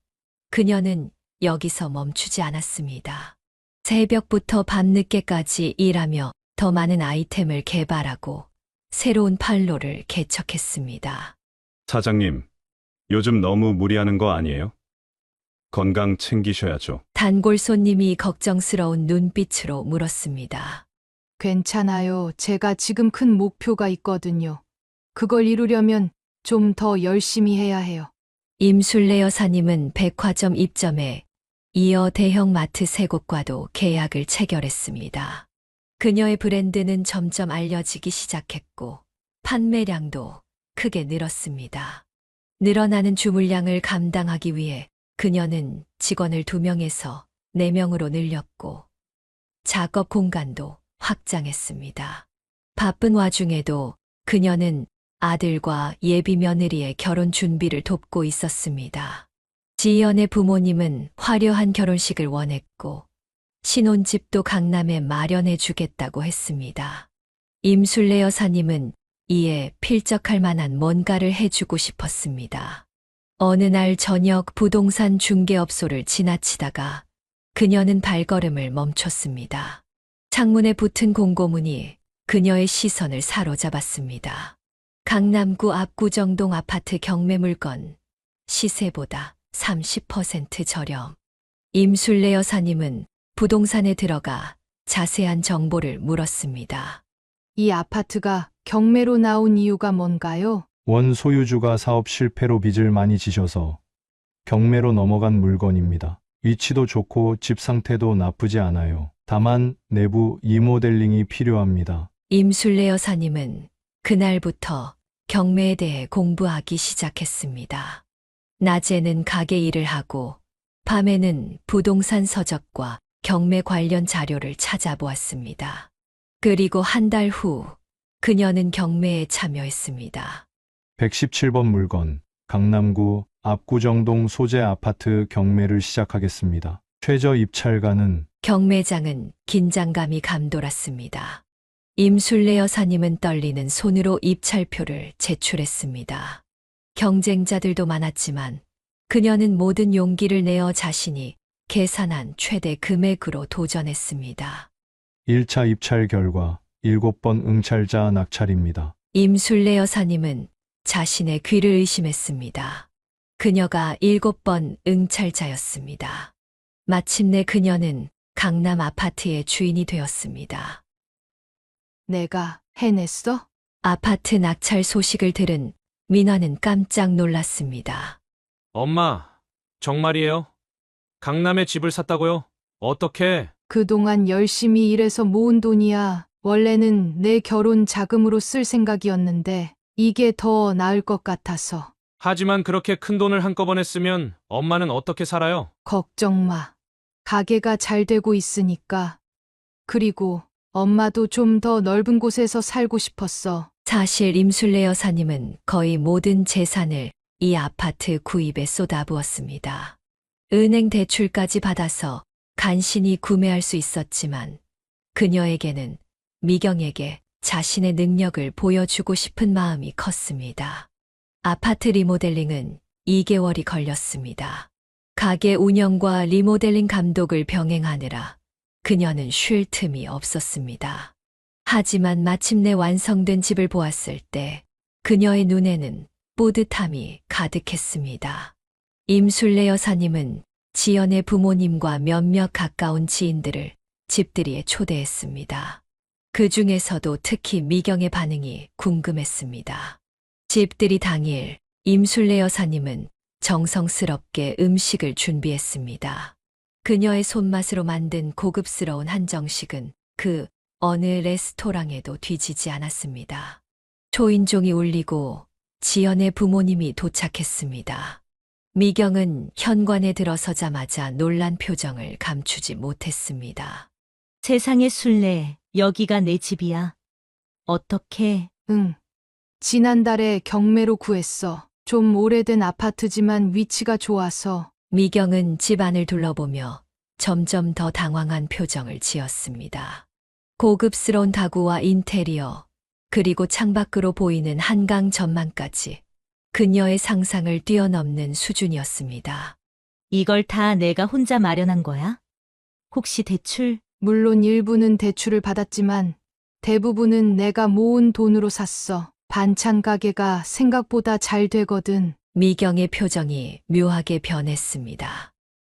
그녀는 여기서 멈추지 않았습니다. 새벽부터 밤늦게까지 일하며 더 많은 아이템을 개발하고 새로운 판로를 개척했습니다. 사장님, 요즘 너무 무리하는 거 아니에요? 건강 챙기셔야죠. 단골 손님이 걱정스러운 눈빛으로 물었습니다. 괜찮아요. 제가 지금 큰 목표가 있거든요. 그걸 이루려면 좀 더 열심히 해야 해요. 임술래 여사님은 백화점 입점에 이어 대형 마트 3곳과도 계약을 체결했습니다. 그녀의 브랜드는 점점 알려지기 시작했고 판매량도 크게 늘었습니다. 늘어나는 주물량을 감당하기 위해 그녀는 직원을 2명에서 4명으로 늘렸고 작업 공간도 확장했습니다. 바쁜 와중에도 그녀는 아들과 예비 며느리의 결혼 준비를 돕고 있었습니다. 지연의 부모님은 화려한 결혼식을 원했고 신혼집도 강남에 마련해 주겠다고 했습니다. 임술래 여사님은 이에 필적할 만한 뭔가를 해주고 싶었습니다. 어느 날 저녁 부동산 중개업소를 지나치다가 그녀는 발걸음을 멈췄습니다. 창문에 붙은 공고문이 그녀의 시선을 사로잡았습니다. 강남구 압구정동 아파트 경매 물건 시세보다 30% 저렴. 임술래 여사님은 부동산에 들어가 자세한 정보를 물었습니다. 이 아파트가 경매로 나온 이유가 뭔가요? 원 소유주가 사업 실패로 빚을 많이 지셔서 경매로 넘어간 물건입니다. 위치도 좋고 집 상태도 나쁘지 않아요. 다만 내부 리모델링이 필요합니다. 임술래 여사님은 그날부터 경매에 대해 공부하기 시작했습니다. 낮에는 가게 일을 하고 밤에는 부동산 서적과 경매 관련 자료를 찾아보았습니다. 그리고 한 달 후 그녀는 경매에 참여했습니다. 117번 물건, 강남구 압구정동 소재 아파트 경매를 시작하겠습니다. 최저 입찰가는 경매장은 긴장감이 감돌았습니다. 임술래 여사님은 떨리는 손으로 입찰표를 제출했습니다. 경쟁자들도 많았지만 그녀는 모든 용기를 내어 자신이 계산한 최대 금액으로 도전했습니다. 1차 입찰 결과 7번 응찰자 낙찰입니다. 임술래 여사님은 자신의 귀를 의심했습니다. 그녀가 7번 응찰자였습니다. 마침내 그녀는 강남 아파트의 주인이 되었습니다. 내가 해냈어? 아파트 낙찰 소식을 들은 민화는 깜짝 놀랐습니다. 엄마, 정말이에요? 강남에 집을 샀다고요? 어떻게? 그동안 열심히 일해서 모은 돈이야. 원래는 내 결혼 자금으로 쓸 생각이었는데 이게 더 나을 것 같아서. 하지만 그렇게 큰 돈을 한꺼번에 쓰면 엄마는 어떻게 살아요? 걱정 마. 가게가 잘 되고 있으니까. 그리고 엄마도 좀 더 넓은 곳에서 살고 싶었어. 사실 임술래 여사님은 거의 모든 재산을 이 아파트 구입에 쏟아부었습니다. 은행 대출까지 받아서 간신히 구매할 수 있었지만 그녀에게는 미경에게 자신의 능력을 보여주고 싶은 마음이 컸습니다. 아파트 리모델링은 2개월이 걸렸습니다. 가게 운영과 리모델링 감독을 병행하느라 그녀는 쉴 틈이 없었습니다. 하지만 마침내 완성된 집을 보았을 때 그녀의 눈에는 뿌듯함이 가득했습니다. 임술래 여사님은 지연의 부모님과 몇몇 가까운 지인들을 집들이에 초대했습니다. 그 중에서도 특히 미경의 반응이 궁금했습니다. 집들이 당일 임술래 여사님은 정성스럽게 음식을 준비했습니다. 그녀의 손맛으로 만든 고급스러운 한정식은 그 어느 레스토랑에도 뒤지지 않았습니다. 초인종이 울리고 지연의 부모님이 도착했습니다. 미경은 현관에 들어서자마자 놀란 표정을 감추지 못했습니다. 세상의 술래, 여기가 내 집이야. 어떻게? 응. 지난달에 경매로 구했어. 좀 오래된 아파트지만 위치가 좋아서. 미경은 집안을 둘러보며 점점 더 당황한 표정을 지었습니다. 고급스러운 가구와 인테리어, 그리고 창밖으로 보이는 한강 전망까지 그녀의 상상을 뛰어넘는 수준이었습니다. 이걸 다 내가 혼자 마련한 거야? 혹시 대출? 물론 일부는 대출을 받았지만 대부분은 내가 모은 돈으로 샀어. 반찬 가게가 생각보다 잘 되거든. 미경의 표정이 묘하게 변했습니다.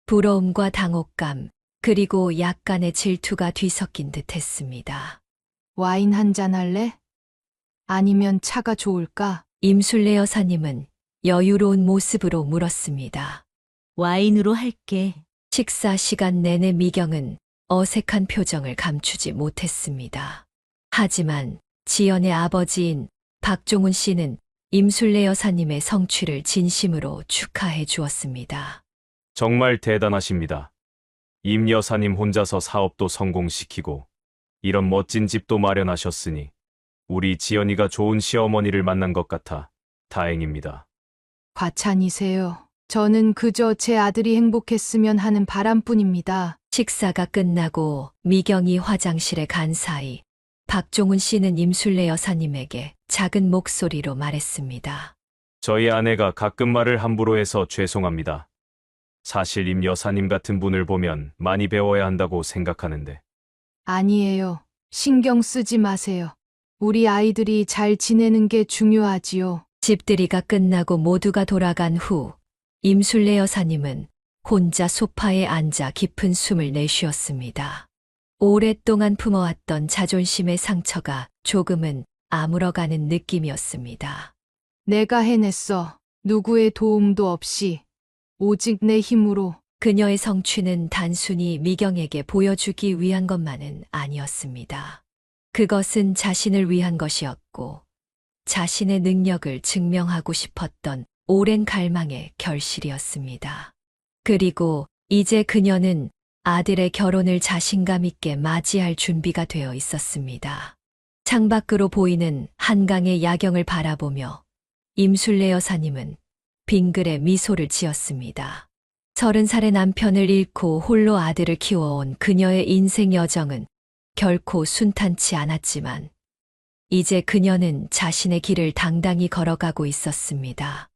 부러움과 당혹감, 그리고 약간의 질투가 뒤섞인 듯 했습니다. 와인 한 잔 할래? 아니면 차가 좋을까? 임술래 여사님은 여유로운 모습으로 물었습니다. 와인으로 할게. 식사 시간 내내 미경은 어색한 표정을 감추지 못했습니다. 하지만 지연의 아버지인 박종훈 씨는 임술래 여사님의 성취를 진심으로 축하해 주었습니다. 정말 대단하십니다. 임 여사님 혼자서 사업도 성공시키고 이런 멋진 집도 마련하셨으니 우리 지연이가 좋은 시어머니를 만난 것 같아 다행입니다. 과찬이세요. 저는 그저 제 아들이 행복했으면 하는 바람뿐입니다. 식사가 끝나고 미경이 화장실에 간 사이 박종훈 씨는 임술래 여사님에게 작은 목소리로 말했습니다. 저희 아내가 가끔 말을 함부로 해서 죄송합니다. 사실 임 여사님 같은 분을 보면 많이 배워야 한다고 생각하는데. 아니에요. 신경 쓰지 마세요. 우리 아이들이 잘 지내는 게 중요하지요. 집들이가 끝나고 모두가 돌아간 후 임술래 여사님은 혼자 소파에 앉아 깊은 숨을 내쉬었습니다. 오랫동안 품어왔던 자존심의 상처가 조금은 아물어가는 느낌이었습니다. 내가 해냈어. 누구의 도움도 없이. 오직 내 힘으로. 그녀의 성취는 단순히 미경에게 보여주기 위한 것만은 아니었습니다. 그것은 자신을 위한 것이었고 자신의 능력을 증명하고 싶었던 오랜 갈망의 결실이었습니다. 그리고 이제 그녀는 아들의 결혼을 자신감 있게 맞이할 준비가 되어 있었습니다. 창밖으로 보이는 한강의 야경을 바라보며 임술래 여사님은 빙글에 미소를 지었습니다. 30살의 남편을 잃고 홀로 아들을 키워온 그녀의 인생 여정은 결코 순탄치 않았지만 이제 그녀는 자신의 길을 당당히 걸어가고 있었습니다.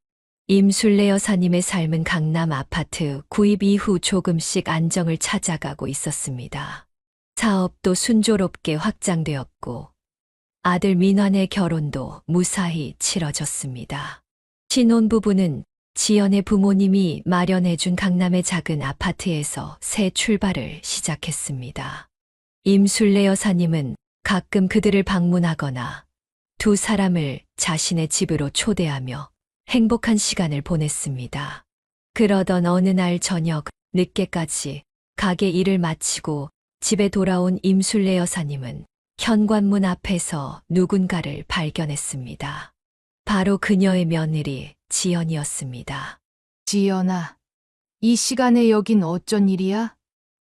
임술래 여사님의 삶은 강남 아파트 구입 이후 조금씩 안정을 찾아가고 있었습니다. 사업도 순조롭게 확장되었고 아들 민환의 결혼도 무사히 치러졌습니다. 신혼부부는 지연의 부모님이 마련해준 강남의 작은 아파트에서 새 출발을 시작했습니다. 임술래 여사님은 가끔 그들을 방문하거나 두 사람을 자신의 집으로 초대하며 행복한 시간을 보냈습니다. 그러던 어느 날 저녁 늦게까지 가게 일을 마치고 집에 돌아온 임술래 여사님은 현관문 앞에서 누군가를 발견했습니다. 바로 그녀의 며느리 지연이었습니다. 지연아, 이 시간에 여긴 어쩐 일이야?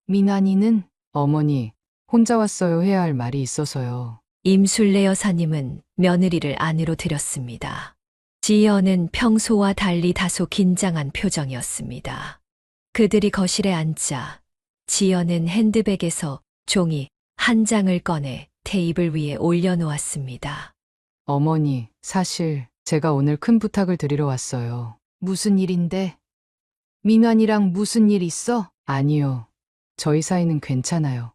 민환이는? 어머니, 혼자 왔어요. 해야 할 말이 있어서요. 임술래 여사님은 며느리를 안으로 들였습니다. 지연은 평소와 달리 다소 긴장한 표정이었습니다. 그들이 거실에 앉자 지연은 핸드백에서 종이 한 장을 꺼내 테이블 위에 올려놓았습니다. 어머니, 사실 제가 오늘 큰 부탁을 드리러 왔어요. 무슨 일인데? 민환이랑 무슨 일 있어? 아니요. 저희 사이는 괜찮아요.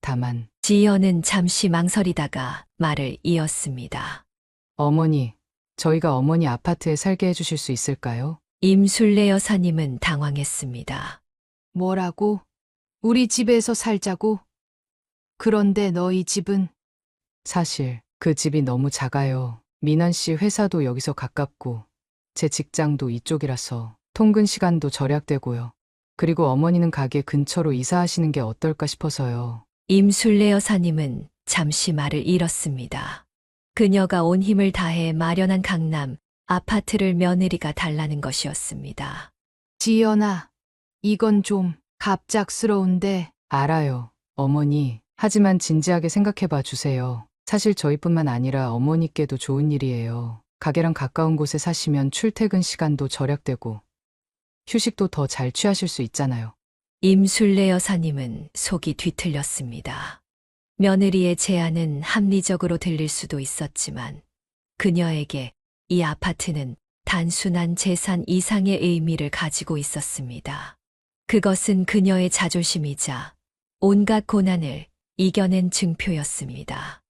다만, 지연은 잠시 망설이다가 말을 이었습니다. 어머니, 저희가 어머니 아파트에 살게 해주실 수 있을까요? 임술래 여사님은 당황했습니다. 뭐라고? 우리 집에서 살자고? 그런데 너희 집은? 사실 그 집이 너무 작아요. 민환 씨 회사도 여기서 가깝고 제 직장도 이쪽이라서 통근 시간도 절약되고요. 그리고 어머니는 가게 근처로 이사하시는 게 어떨까 싶어서요. 임술래 여사님은 잠시 말을 잃었습니다. 그녀가 온 힘을 다해 마련한 강남 아파트를 며느리가 달라는 것이었습니다. 지연아, 이건 좀 갑작스러운데. 알아요, 어머니. 하지만 진지하게 생각해 봐 주세요. 사실 저희뿐만 아니라 어머니께도 좋은 일이에요. 가게랑 가까운 곳에 사시면 출퇴근 시간도 절약되고 휴식도 더 잘 취하실 수 있잖아요. 임술래 여사님은 속이 뒤틀렸습니다. 며느리의 제안은 합리적으로 들릴 수도 있었지만 그녀에게 이 아파트는 단순한 재산 이상의 의미를 가지고 있었습니다. 그것은 그녀의 자존심이자 온갖 고난을 이겨낸 증표였습니다.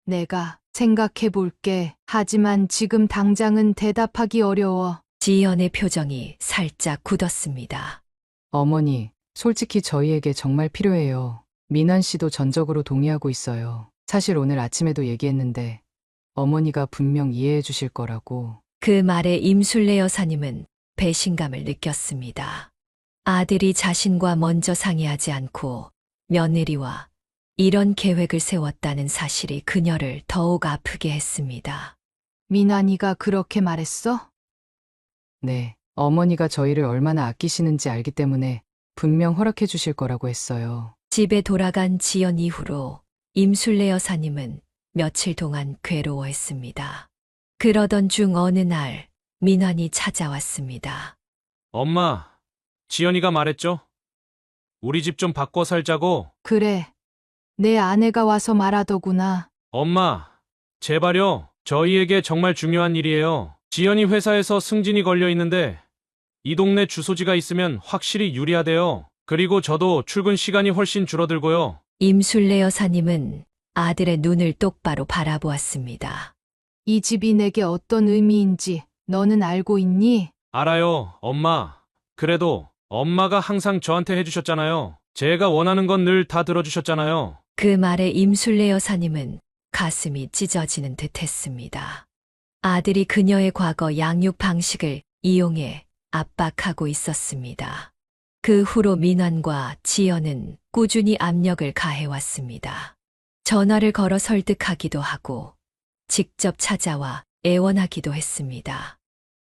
내가 생각해 볼게. 하지만 지금 당장은 대답하기 어려워. 지연의 표정이 살짝 굳었습니다. 어머니, 솔직히 저희에게 정말 필요해요. 민환 씨도 전적으로 동의하고 있어요. 사실 오늘 아침에도 얘기했는데 어머니가 분명 이해해 주실 거라고. 그 말에 임술래 여사님은 배신감을 느꼈습니다. 아들이 자신과 먼저 상의하지 않고 며느리와 이런 계획을 세웠다는 사실이 그녀를 더욱 아프게 했습니다. 민환이가 그렇게 말했어? 네, 어머니가 저희를 얼마나 아끼시는지 알기 때문에 분명 허락해 주실 거라고 했어요. 집에 돌아간 지연 이후로 임술래 여사님은 며칠 동안 괴로워했습니다. 그러던 중 어느 날 민환이 찾아왔습니다. 엄마, 지연이가 말했죠? 우리 집 좀 바꿔 살자고. 그래. 내 아내가 와서 말하더구나. 엄마, 제발요. 저희에게 정말 중요한 일이에요. 지연이 회사에서 승진이 걸려 있는데 이 동네 주소지가 있으면 확실히 유리하대요. 그리고 저도 출근 시간이 훨씬 줄어들고요. 임술래 여사님은 아들의 눈을 똑바로 바라보았습니다. 이 집이 내게 어떤 의미인지 너는 알고 있니? 알아요, 엄마. 그래도 엄마가 항상 저한테 해주셨잖아요. 제가 원하는 건 늘 다 들어주셨잖아요. 그 말에 임술래 여사님은 가슴이 찢어지는 듯 했습니다. 아들이 그녀의 과거 양육 방식을 이용해 압박하고 있었습니다. 그 후로 민환과 지연은 꾸준히 압력을 가해왔습니다. 전화를 걸어 설득하기도 하고 직접 찾아와 애원하기도 했습니다.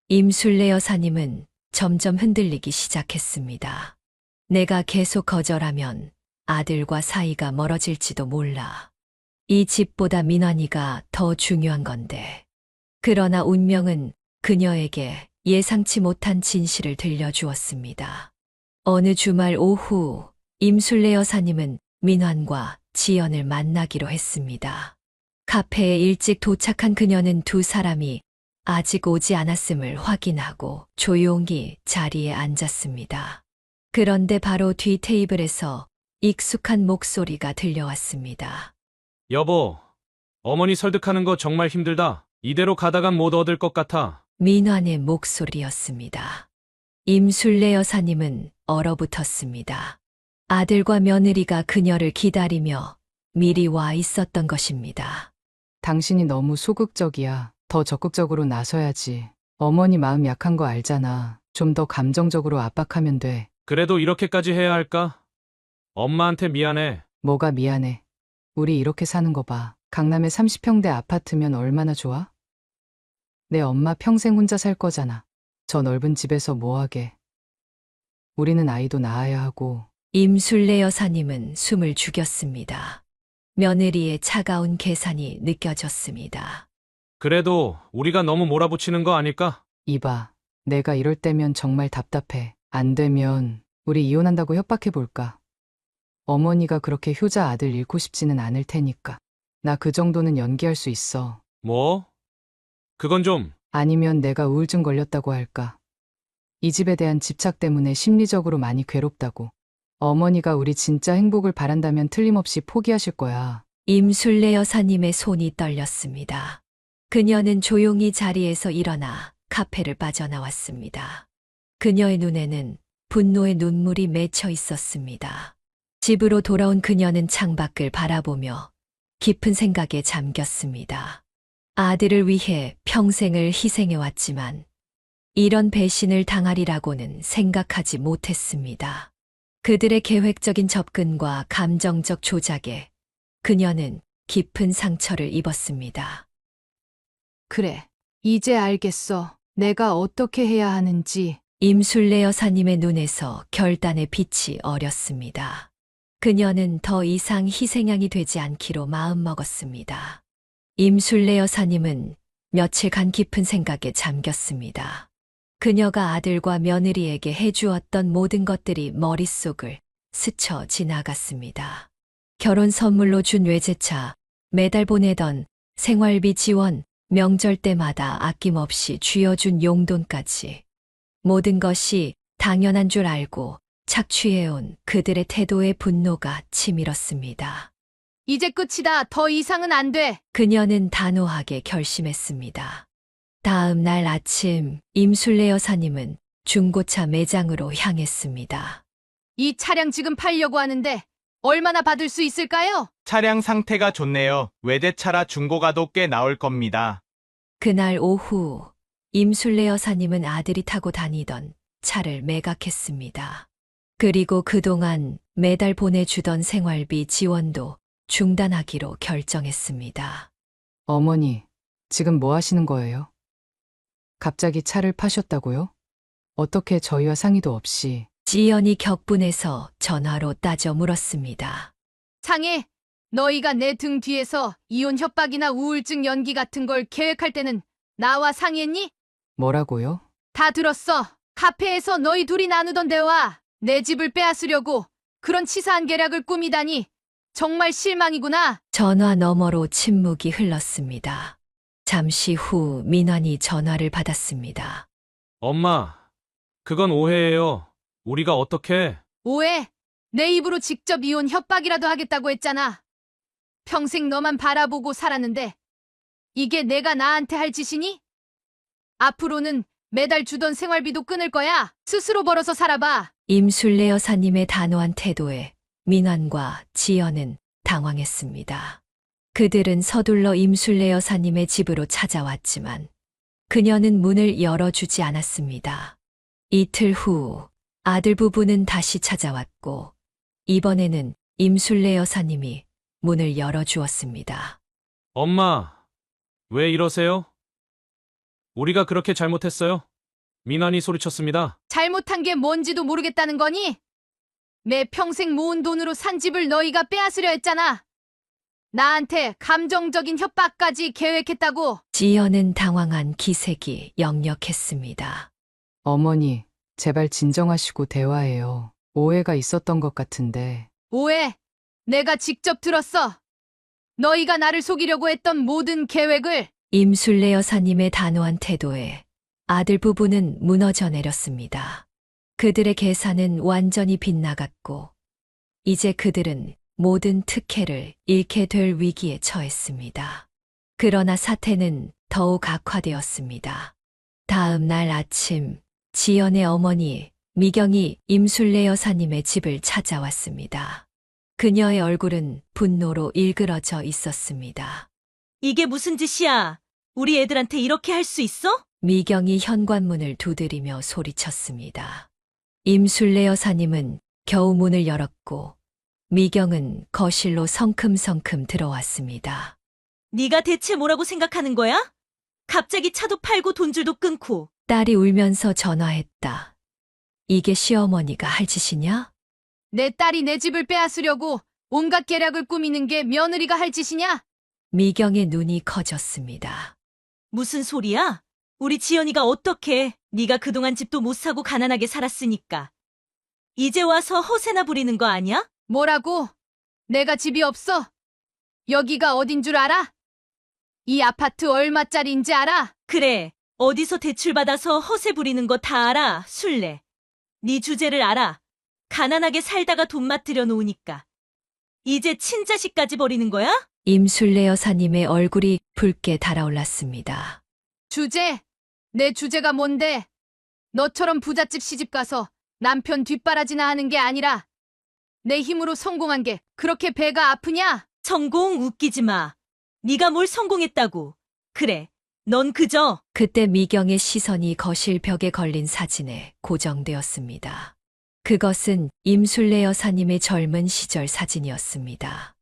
임술래 여사님은 점점 흔들리기 시작했습니다. 내가 계속 거절하면 아들과 사이가 멀어질지도 몰라. 이 집보다 민환이가 더 중요한 건데. 그러나 운명은 그녀에게 예상치 못한 진실을 들려주었습니다. 어느 주말 오후 임술래 여사님은 민환과 지연을 만나기로 했습니다. 카페에 일찍 도착한 그녀는 두 사람이 아직 오지 않았음을 확인하고 조용히 자리에 앉았습니다. 그런데 바로 뒤 테이블에서 익숙한 목소리가 들려왔습니다. 여보, 어머니 설득하는 거 정말 힘들다. 이대로 가다간 못 얻을 것 같아. 민환의 목소리였습니다. 임술래 여사님은 얼어붙었습니다. 아들과 며느리가 그녀를 기다리며 미리 와 있었던 것입니다. 당신이 너무 소극적이야. 더 적극적으로 나서야지. 어머니 마음 약한 거 알잖아. 좀 더 감정적으로 압박하면 돼. 그래도 이렇게까지 해야 할까? 엄마한테 미안해. 뭐가 미안해. 우리 이렇게 사는 거 봐. 강남에 30평대 아파트면 얼마나 좋아? 내 엄마 평생 혼자 살 거잖아. 저 넓은 집에서 뭐 하게. 우리는 아이도 낳아야 하고. 임술래 여사님은 숨을 죽였습니다. 며느리의 차가운 계산이 느껴졌습니다. 그래도 우리가 너무 몰아붙이는 거 아닐까? 이봐, 내가 이럴 때면 정말 답답해. 안 되면 우리 이혼한다고 협박해 볼까? 어머니가 그렇게 효자 아들 잃고 싶지는 않을 테니까. 나 그 정도는 연기할 수 있어. 뭐? 그건 좀. 아니면 내가 우울증 걸렸다고 할까? 이 집에 대한 집착 때문에 심리적으로 많이 괴롭다고. 어머니가 우리 진짜 행복을 바란다면 틀림없이 포기하실 거야. 임술래 여사님의 손이 떨렸습니다. 그녀는 조용히 자리에서 일어나 카페를 빠져나왔습니다. 그녀의 눈에는 분노의 눈물이 맺혀 있었습니다. 집으로 돌아온 그녀는 창밖을 바라보며 깊은 생각에 잠겼습니다. 아들을 위해 평생을 희생해왔지만 이런 배신을 당하리라고는 생각하지 못했습니다. 그들의 계획적인 접근과 감정적 조작에 그녀는 깊은 상처를 입었습니다. 그래, 이제 알겠어. 내가 어떻게 해야 하는지. 임술래 여사님의 눈에서 결단의 빛이 어렸습니다. 그녀는 더 이상 희생양이 되지 않기로 마음먹었습니다. 임술래 여사님은 며칠간 깊은 생각에 잠겼습니다. 그녀가 아들과 며느리에게 해주었던 모든 것들이 머릿속을 스쳐 지나갔습니다. 결혼 선물로 준 외제차, 매달 보내던 생활비 지원, 명절 때마다 아낌없이 쥐어준 용돈까지. 모든 것이 당연한 줄 알고 착취해온 그들의 태도에 분노가 치밀었습니다. 이제 끝이다. 더 이상은 안 돼. 그녀는 단호하게 결심했습니다. 다음 날 아침 임술래 여사님은 중고차 매장으로 향했습니다. 이 차량 지금 팔려고 하는데 얼마나 받을 수 있을까요? 차량 상태가 좋네요. 외제차라 중고가도 꽤 나올 겁니다. 그날 오후 임술래 여사님은 아들이 타고 다니던 차를 매각했습니다. 그리고 그동안 매달 보내주던 생활비 지원도 중단하기로 결정했습니다. 어머니, 지금 뭐 하시는 거예요? 갑자기 차를 파셨다고요? 어떻게 저희와 상의도 없이. 지연이 격분해서 전화로 따져 물었습니다. 상해, 너희가 내 등 뒤에서 이혼 협박이나 우울증 연기 같은 걸 계획할 때는 나와 상의했니? 뭐라고요? 다 들었어. 카페에서 너희 둘이 나누던 대화. 내 집을 빼앗으려고 그런 치사한 계략을 꾸미다니. 정말 실망이구나. 전화 너머로 침묵이 흘렀습니다. 잠시 후 민환이 전화를 받았습니다. 엄마, 그건 오해예요. 우리가 어떻게? 오해. 내 입으로 직접 이혼 협박이라도 하겠다고 했잖아. 평생 너만 바라보고 살았는데 이게 내가 나한테 할 짓이니? 앞으로는 매달 주던 생활비도 끊을 거야. 스스로 벌어서 살아봐. 임술래 여사님의 단호한 태도에 민환과 지연은 당황했습니다. 그들은 서둘러 임술래 여사님의 집으로 찾아왔지만 그녀는 문을 열어주지 않았습니다. 이틀 후 아들 부부는 다시 찾아왔고 이번에는 임술래 여사님이 문을 열어주었습니다. 엄마, 왜 이러세요? 우리가 그렇게 잘못했어요? 민환이 소리쳤습니다. 잘못한 게 뭔지도 모르겠다는 거니? 내 평생 모은 돈으로 산 집을 너희가 빼앗으려 했잖아. 나한테 감정적인 협박까지 계획했다고. 지연은 당황한 기색이 역력했습니다. 어머니, 제발 진정하시고 대화해요. 오해가 있었던 것 같은데. 오해. 내가 직접 들었어. 너희가 나를 속이려고 했던 모든 계획을. 임술래 여사님의 단호한 태도에 아들 부부는 무너져 내렸습니다. 그들의 계산은 완전히 빗나갔고 이제 그들은 모든 특혜를 잃게 될 위기에 처했습니다. 그러나 사태는 더욱 악화되었습니다. 다음 날 아침 지연의 어머니 미경이 임술래 여사님의 집을 찾아왔습니다. 그녀의 얼굴은 분노로 일그러져 있었습니다. 이게 무슨 짓이야? 우리 애들한테 이렇게 할 수 있어? 미경이 현관문을 두드리며 소리쳤습니다. 임술래 여사님은 겨우 문을 열었고 미경은 거실로 성큼성큼 들어왔습니다. 네가 대체 뭐라고 생각하는 거야? 갑자기 차도 팔고 돈줄도 끊고. 딸이 울면서 전화했다. 이게 시어머니가 할 짓이냐? 내 딸이 내 집을 빼앗으려고 온갖 계략을 꾸미는 게 며느리가 할 짓이냐? 미경의 눈이 커졌습니다. 무슨 소리야? 우리 지연이가 어떻게 네가 그동안 집도 못 사고 가난하게 살았으니까. 이제 와서 허세나 부리는 거 아니야? 뭐라고? 내가 집이 없어? 여기가 어딘 줄 알아? 이 아파트 얼마짜리인지 알아? 그래, 어디서 대출받아서 허세 부리는 거 다 알아, 술래. 네 주제를 알아. 가난하게 살다가 돈맛 들여놓으니까. 이제 친자식까지 버리는 거야? 임술래 여사님의 얼굴이 붉게 달아올랐습니다. 주제? 내 주제가 뭔데? 너처럼 부잣집 시집가서 남편 뒷바라지나 하는 게 아니라 내 힘으로 성공한 게 그렇게 배가 아프냐? 성공 웃기지 마. 네가 뭘 성공했다고. 그래, 넌 그저. 그때 미경의 시선이 거실 벽에 걸린 사진에 고정되었습니다. 그것은 임술래 여사님의 젊은 시절 사진이었습니다.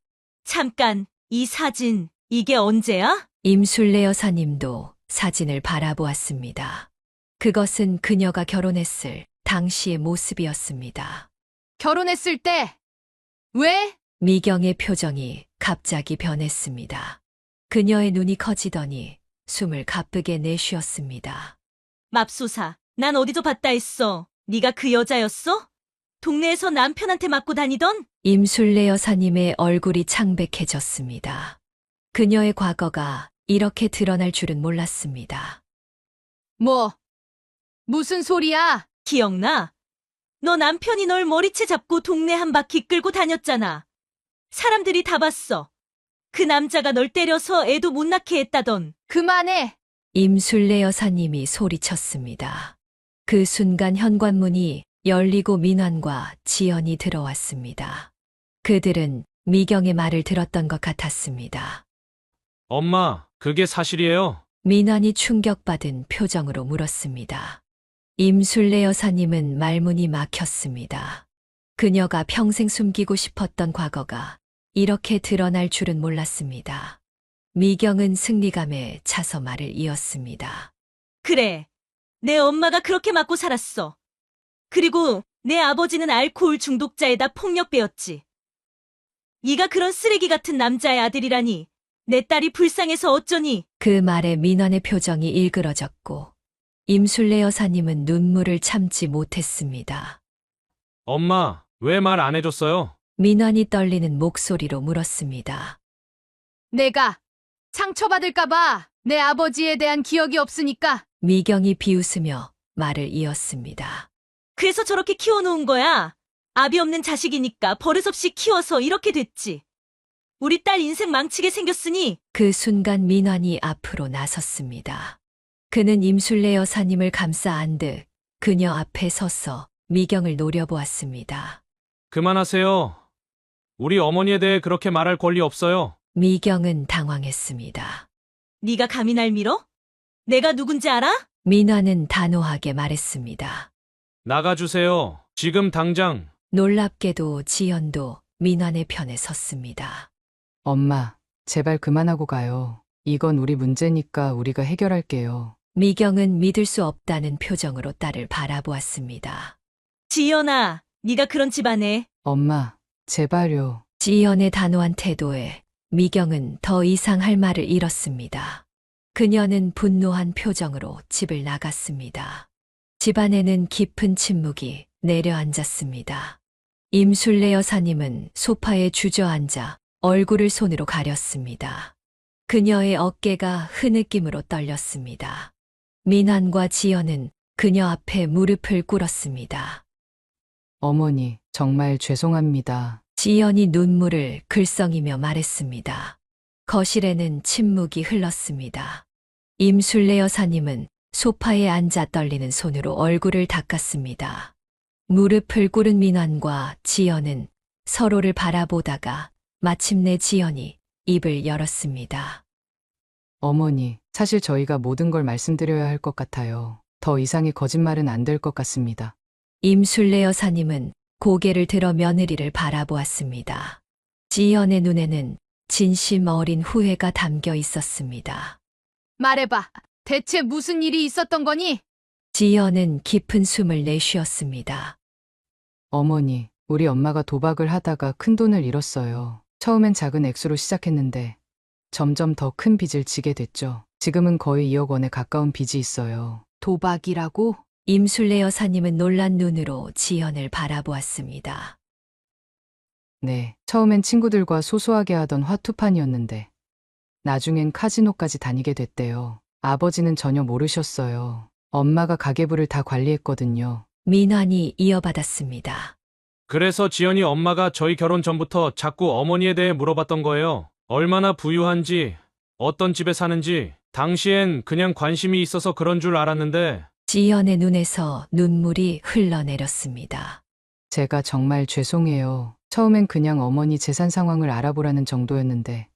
잠깐, 이 사진, 이게 언제야? 임술래 여사님도 사진을 바라보았습니다. 그것은 그녀가 결혼했을 당시의 모습이었습니다. 결혼했을 때 왜? 미경의 표정이 갑자기 변했습니다. 그녀의 눈이 커지더니 숨을 가쁘게 내쉬었습니다. 맙소사, 난 어디서 봤다 했어. 네가 그 여자였어? 동네에서 남편한테 맞고 다니던? 임술래 여사님의 얼굴이 창백해졌습니다. 그녀의 과거가 이렇게 드러날 줄은 몰랐습니다. 무슨 소리야? 기억나? 너 남편이 널 머리채 잡고 동네 한 바퀴 끌고 다녔잖아. 사람들이 다 봤어. 그 남자가 널 때려서 애도 못 낳게 했다던. 그만해! 임술래 여사님이 소리쳤습니다. 그 순간 현관문이 열리고 민환과 지연이 들어왔습니다. 그들은 미경의 말을 들었던 것 같았습니다. 엄마, 그게 사실이에요? 민환이 충격받은 표정으로 물었습니다. 임술래 여사님은 말문이 막혔습니다. 그녀가 평생 숨기고 싶었던 과거가 이렇게 드러날 줄은 몰랐습니다. 미경은 승리감에 차서 말을 이었습니다. 그래, 내 엄마가 그렇게 맞고 살았어. 그리고 내 아버지는 알코올 중독자에다 폭력배였지. 네가 그런 쓰레기 같은 남자의 아들이라니. 내 딸이 불쌍해서 어쩌니. 그 말에 민환의 표정이 일그러졌고 임술래 여사님은 눈물을 참지 못했습니다. 엄마, 왜 말 안 해줬어요? 민환이 떨리는 목소리로 물었습니다. 내가 상처받을까봐 내 아버지에 대한 기억이 없으니까. 미경이 비웃으며 말을 이었습니다. 그래서 저렇게 키워놓은 거야. 압이 없는 자식이니까 버릇없이 키워서 이렇게 됐지. 우리 딸 인생 망치게 생겼으니. 그 순간 민환이 앞으로 나섰습니다. 그는 임술래 여사님을 감싸 안듯 그녀 앞에 서서 미경을 노려보았습니다. 그만하세요. 우리 어머니에 대해 그렇게 말할 권리 없어요. 미경은 당황했습니다. 네가 감히 날 밀어? 내가 누군지 알아? 민환은 단호하게 말했습니다. 나가주세요. 지금 당장. 놀랍게도 지연도 민환의 편에 섰습니다. 엄마, 제발 그만하고 가요. 이건 우리 문제니까 우리가 해결할게요. 미경은 믿을 수 없다는 표정으로 딸을 바라보았습니다. 지연아, 네가 그런 집안에. 엄마, 제발요. 지연의 단호한 태도에 미경은 더 이상 할 말을 잃었습니다. 그녀는 분노한 표정으로 집을 나갔습니다. 집안에는 깊은 침묵이 내려앉았습니다. 임술래 여사님은 소파에 주저앉아 얼굴을 손으로 가렸습니다. 그녀의 어깨가 흐느낌으로 떨렸습니다. 민환과 지연은 그녀 앞에 무릎을 꿇었습니다. 어머니, 정말 죄송합니다. 지연이 눈물을 글썽이며 말했습니다. 거실에는 침묵이 흘렀습니다. 임술래 여사님은 소파에 앉아 떨리는 손으로 얼굴을 닦았습니다. 무릎을 꿇은 민환과 지연은 서로를 바라보다가 마침내 지연이 입을 열었습니다. 어머니, 사실 저희가 모든 걸 말씀드려야 할 것 같아요. 더 이상의 거짓말은 안 될 것 같습니다. 임술래 여사님은 고개를 들어 며느리를 바라보았습니다. 지연의 눈에는 진심 어린 후회가 담겨 있었습니다. 말해봐. 대체 무슨 일이 있었던 거니? 지연은 깊은 숨을 내쉬었습니다. 어머니, 우리 엄마가 도박을 하다가 큰 돈을 잃었어요. 처음엔 작은 액수로 시작했는데 점점 더 큰 빚을 지게 됐죠. 지금은 거의 2억 원에 가까운 빚이 있어요. 도박이라고? 임술래 여사님은 놀란 눈으로 지연을 바라보았습니다. 네, 처음엔 친구들과 소소하게 하던 화투판이었는데 나중엔 카지노까지 다니게 됐대요. 아버지는 전혀 모르셨어요. 엄마가 가계부를 다 관리했거든요. 민환이 이어받았습니다. 그래서 지연이 엄마가 저희 결혼 전부터 자꾸 어머니에 대해 물어봤던 거예요. 얼마나 부유한지, 어떤 집에 사는지. 당시엔 그냥 관심이 있어서 그런 줄 알았는데. 지연의 눈에서 눈물이 흘러내렸습니다. 제가 정말 죄송해요. 처음엔 그냥 어머니 재산 상황을 알아보라는 정도였는데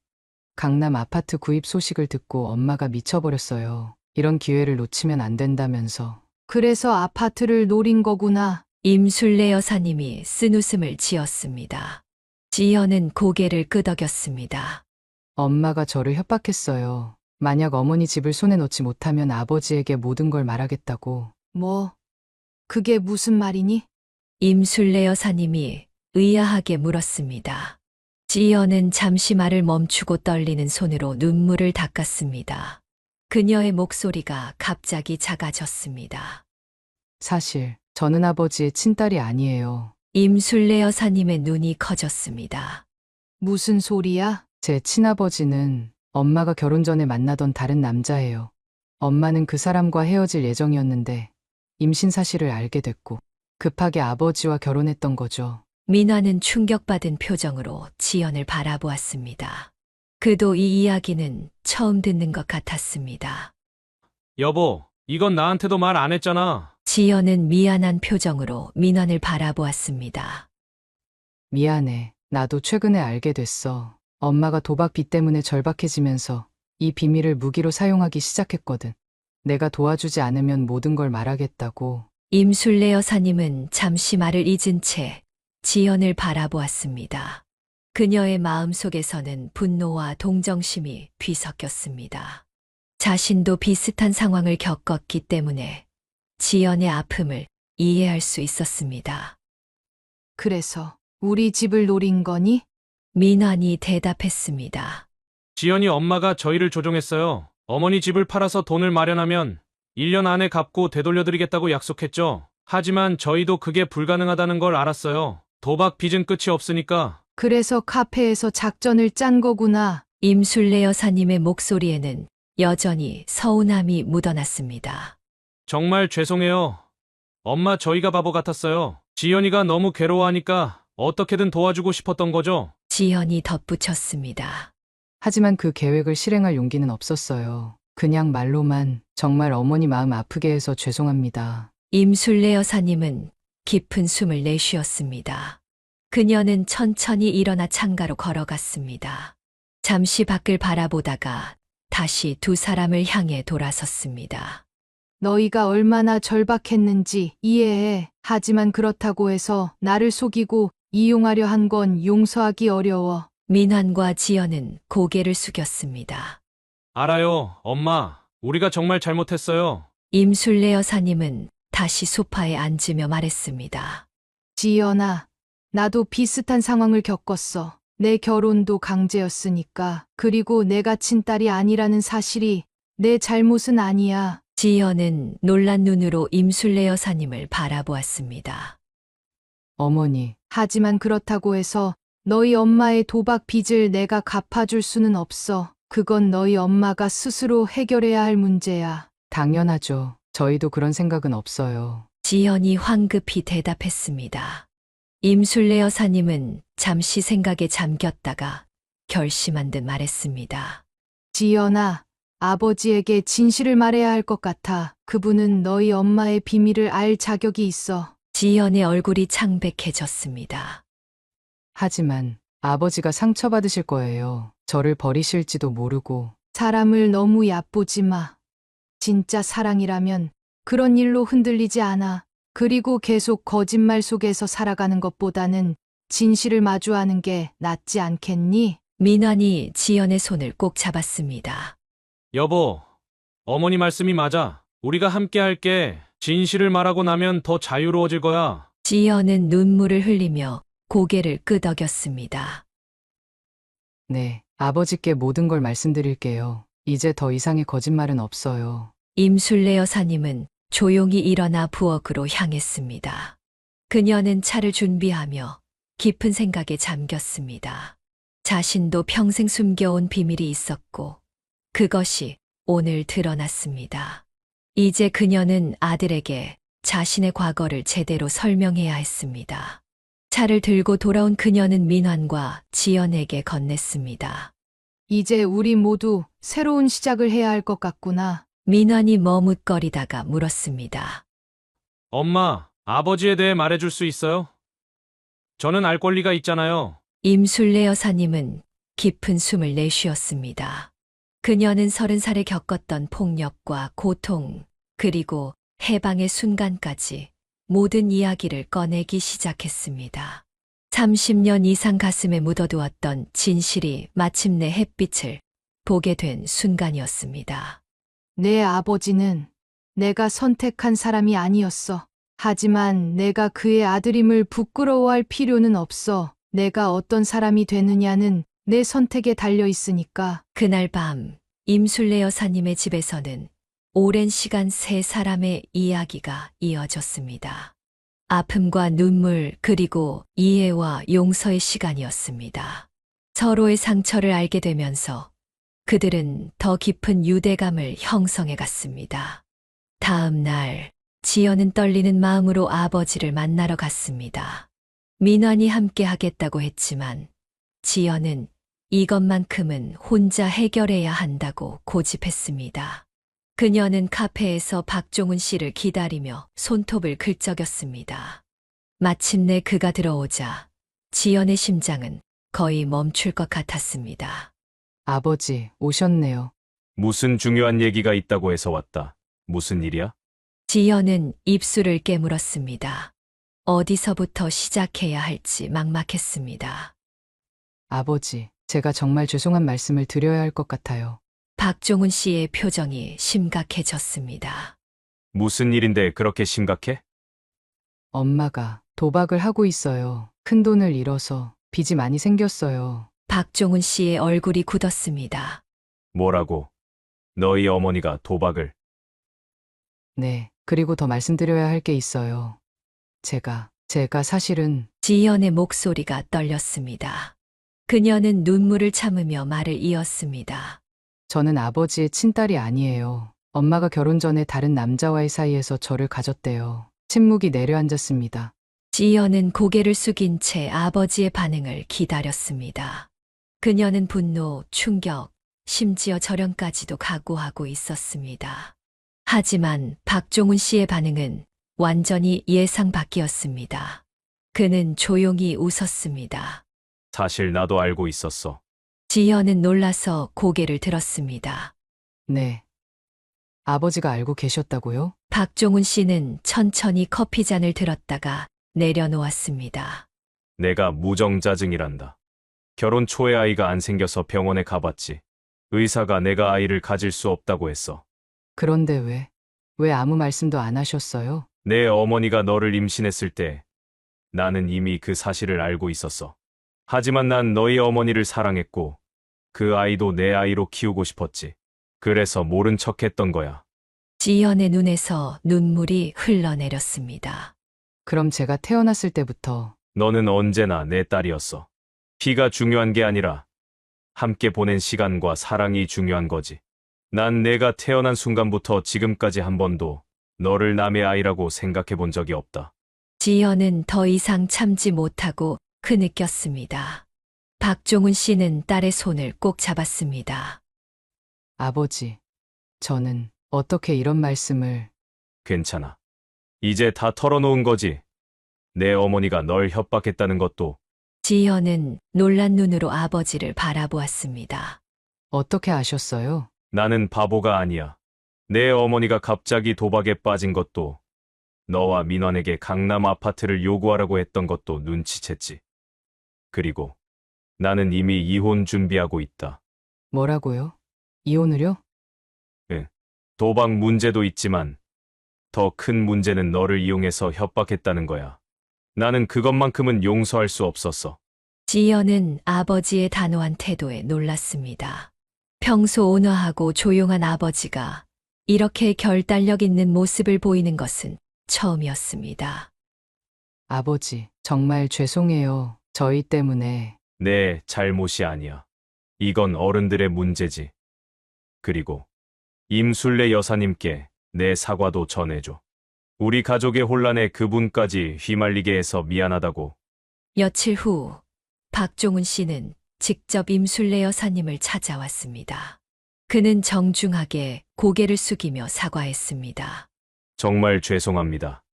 강남 아파트 구입 소식을 듣고 엄마가 미쳐버렸어요. 이런 기회를 놓치면 안 된다면서. 그래서 아파트를 노린 거구나. 임술래 여사님이 쓴웃음을 지었습니다. 지연은 고개를 끄덕였습니다. 엄마가 저를 협박했어요. 만약 어머니 집을 손에 넣지 못하면 아버지에게 모든 걸 말하겠다고. 뭐? 그게 무슨 말이니? 임술래 여사님이 의아하게 물었습니다. 지연은 잠시 말을 멈추고 떨리는 손으로 눈물을 닦았습니다. 그녀의 목소리가 갑자기 작아졌습니다. 사실 저는 아버지의 친딸이 아니에요. 임술래 여사님의 눈이 커졌습니다. 무슨 소리야? 제 친아버지는 엄마가 결혼 전에 만나던 다른 남자예요. 엄마는 그 사람과 헤어질 예정이었는데 임신 사실을 알게 됐고 급하게 아버지와 결혼했던 거죠. 민화는 충격받은 표정으로 지연을 바라보았습니다. 그도 이 이야기는 처음 듣는 것 같았습니다. 여보, 이건 나한테도 말 안 했잖아. 지연은 미안한 표정으로 민환을 바라보았습니다. 미안해. 나도 최근에 알게 됐어. 엄마가 도박 빚 때문에 절박해지면서 이 비밀을 무기로 사용하기 시작했거든. 내가 도와주지 않으면 모든 걸 말하겠다고. 임술래 여사님은 잠시 말을 잊은 채 지연을 바라보았습니다. 그녀의 마음속에서는 분노와 동정심이 뒤섞였습니다. 자신도 비슷한 상황을 겪었기 때문에 지연의 아픔을 이해할 수 있었습니다. 그래서 우리 집을 노린 거니? 민환이 대답했습니다. 지연이 엄마가 저희를 조종했어요. 어머니 집을 팔아서 돈을 마련하면 1년 안에 갚고 되돌려드리겠다고 약속했죠. 하지만 저희도 그게 불가능하다는 걸 알았어요. 도박 빚은 끝이 없으니까. 그래서 카페에서 작전을 짠 거구나. 임술래 여사님의 목소리에는 여전히 서운함이 묻어났습니다. 정말 죄송해요. 엄마 저희가 바보 같았어요. 지연이가 너무 괴로워하니까 어떻게든 도와주고 싶었던 거죠. 지연이 덧붙였습니다. 하지만 그 계획을 실행할 용기는 없었어요. 그냥 말로만 정말 어머니 마음 아프게 해서 죄송합니다. 임술래 여사님은 깊은 숨을 내쉬었습니다. 그녀는 천천히 일어나 창가로 걸어갔습니다. 잠시 밖을 바라보다가 다시 두 사람을 향해 돌아섰습니다. 너희가 얼마나 절박했는지 이해해. 하지만 그렇다고 해서 나를 속이고 이용하려 한 건 용서하기 어려워. 민환과 지연은 고개를 숙였습니다. 알아요, 엄마. 우리가 정말 잘못했어요. 임술래 여사님은 다시 소파에 앉으며 말했습니다. 지연아, 나도 비슷한 상황을 겪었어. 내 결혼도 강제였으니까. 그리고 내가 친딸이 아니라는 사실이 내 잘못은 아니야. 지연은 놀란 눈으로 임술래 여사님을 바라보았습니다. 어머니, 하지만 그렇다고 해서 너희 엄마의 도박 빚을 내가 갚아줄 수는 없어. 그건 너희 엄마가 스스로 해결해야 할 문제야. 당연하죠. 저희도 그런 생각은 없어요. 지연이 황급히 대답했습니다. 임술래 여사님은 잠시 생각에 잠겼다가 결심한 듯 말했습니다. 지연아, 아버지에게 진실을 말해야 할 것 같아. 그분은 너희 엄마의 비밀을 알 자격이 있어. 지연의 얼굴이 창백해졌습니다. 하지만 아버지가 상처받으실 거예요. 저를 버리실지도 모르고. 사람을 너무 얕보지 마. 진짜 사랑이라면 그런 일로 흔들리지 않아. 그리고 계속 거짓말 속에서 살아가는 것보다는 진실을 마주하는 게 낫지 않겠니? 민환이 지연의 손을 꼭 잡았습니다. 여보, 어머니 말씀이 맞아. 우리가 함께 할게. 진실을 말하고 나면 더 자유로워질 거야. 지연은 눈물을 흘리며 고개를 끄덕였습니다. 네, 아버지께 모든 걸 말씀드릴게요. 이제 더 이상의 거짓말은 없어요. 임술래 여사님은 조용히 일어나 부엌으로 향했습니다. 그녀는 차를 준비하며 깊은 생각에 잠겼습니다. 자신도 평생 숨겨온 비밀이 있었고 그것이 오늘 드러났습니다. 이제 그녀는 아들에게 자신의 과거를 제대로 설명해야 했습니다. 차를 들고 돌아온 그녀는 민환과 지연에게 건넸습니다. 이제 우리 모두 새로운 시작을 해야 할 것 같구나. 민환이 머뭇거리다가 물었습니다. 엄마, 아버지에 대해 말해줄 수 있어요? 저는 알 권리가 있잖아요. 임술래 여사님은 깊은 숨을 내쉬었습니다. 그녀는 30살에 겪었던 폭력과 고통, 그리고 해방의 순간까지 모든 이야기를 꺼내기 시작했습니다. 30년 이상 가슴에 묻어두었던 진실이 마침내 햇빛을 보게 된 순간이었습니다. 내 아버지는 내가 선택한 사람이 아니었어. 하지만 내가 그의 아들임을 부끄러워할 필요는 없어. 내가 어떤 사람이 되느냐는 내 선택에 달려 있으니까. 그날 밤 임술래 여사님의 집에서는 오랜 시간 세 사람의 이야기가 이어졌습니다. 아픔과 눈물 그리고 이해와 용서의 시간이었습니다. 서로의 상처를 알게 되면서 그들은 더 깊은 유대감을 형성해 갔습니다. 다음 날 지연은 떨리는 마음으로 아버지를 만나러 갔습니다. 민환이 함께 하겠다고 했지만 지연은 이것만큼은 혼자 해결해야 한다고 고집했습니다. 그녀는 카페에서 박종훈 씨를 기다리며 손톱을 긁적였습니다. 마침내 그가 들어오자 지연의 심장은 거의 멈출 것 같았습니다. 아버지, 오셨네요. 무슨 중요한 얘기가 있다고 해서 왔다. 무슨 일이야? 지연은 입술을 깨물었습니다. 어디서부터 시작해야 할지 막막했습니다. 아버지, 제가 정말 죄송한 말씀을 드려야 할 것 같아요. 박종훈 씨의 표정이 심각해졌습니다. 무슨 일인데 그렇게 심각해? 엄마가 도박을 하고 있어요. 큰 돈을 잃어서 빚이 많이 생겼어요. 박종훈 씨의 얼굴이 굳었습니다. 뭐라고? 너희 어머니가 도박을? 네, 그리고 더 말씀드려야 할 게 있어요. 제가 사실은 지연의 목소리가 떨렸습니다. 그녀는 눈물을 참으며 말을 이었습니다. 저는 아버지의 친딸이 아니에요. 엄마가 결혼 전에 다른 남자와의 사이에서 저를 가졌대요. 침묵이 내려앉았습니다. 지연은 고개를 숙인 채 아버지의 반응을 기다렸습니다. 그녀는 분노, 충격, 심지어 절연까지도 각오하고 있었습니다. 하지만 박종훈 씨의 반응은 완전히 예상 밖이었습니다. 그는 조용히 웃었습니다. 사실 나도 알고 있었어. 지연은 놀라서 고개를 들었습니다. 네. 아버지가 알고 계셨다고요? 박종훈 씨는 천천히 커피잔을 들었다가 내려놓았습니다. 내가 무정자증이란다. 결혼 초에 아이가 안 생겨서 병원에 가봤지. 의사가 내가 아이를 가질 수 없다고 했어. 그런데 왜 아무 말씀도 안 하셨어요? 내 어머니가 너를 임신했을 때 나는 이미 그 사실을 알고 있었어. 하지만 난 너희 어머니를 사랑했고 그 아이도 내 아이로 키우고 싶었지. 그래서 모른 척했던 거야. 지연의 눈에서 눈물이 흘러내렸습니다. 그럼 제가 태어났을 때부터 너는 언제나 내 딸이었어. 피가 중요한 게 아니라 함께 보낸 시간과 사랑이 중요한 거지. 난 내가 태어난 순간부터 지금까지 한 번도 너를 남의 아이라고 생각해 본 적이 없다. 지연은 더 이상 참지 못하고 흐느꼈습니다. 박종훈 씨는 딸의 손을 꼭 잡았습니다. 아버지, 저는 어떻게 이런 말씀을... 괜찮아. 이제 다 털어놓은 거지. 내 어머니가 널 협박했다는 것도. 지연은 놀란 눈으로 아버지를 바라보았습니다. 어떻게 아셨어요? 나는 바보가 아니야. 내 어머니가 갑자기 도박에 빠진 것도, 너와 민환에게 강남 아파트를 요구하라고 했던 것도 눈치챘지. 그리고 나는 이미 이혼 준비하고 있다. 뭐라고요? 이혼을요? 응. 도박 문제도 있지만 더 큰 문제는 너를 이용해서 협박했다는 거야. 나는 그것만큼은 용서할 수 없었어. 지연은 아버지의 단호한 태도에 놀랐습니다. 평소 온화하고 조용한 아버지가 이렇게 결단력 있는 모습을 보이는 것은 처음이었습니다. 아버지, 정말 죄송해요. 저희 때문에. 내 잘못이 아니야. 이건 어른들의 문제지. 그리고 임술래 여사님께 내 사과도 전해줘. 우리 가족의 혼란에 그분까지 휘말리게 해서 미안하다고. 며칠 후 박종훈 씨는 직접 임술래 여사님을 찾아왔습니다. 그는 정중하게 고개를 숙이며 사과했습니다. 정말 죄송합니다.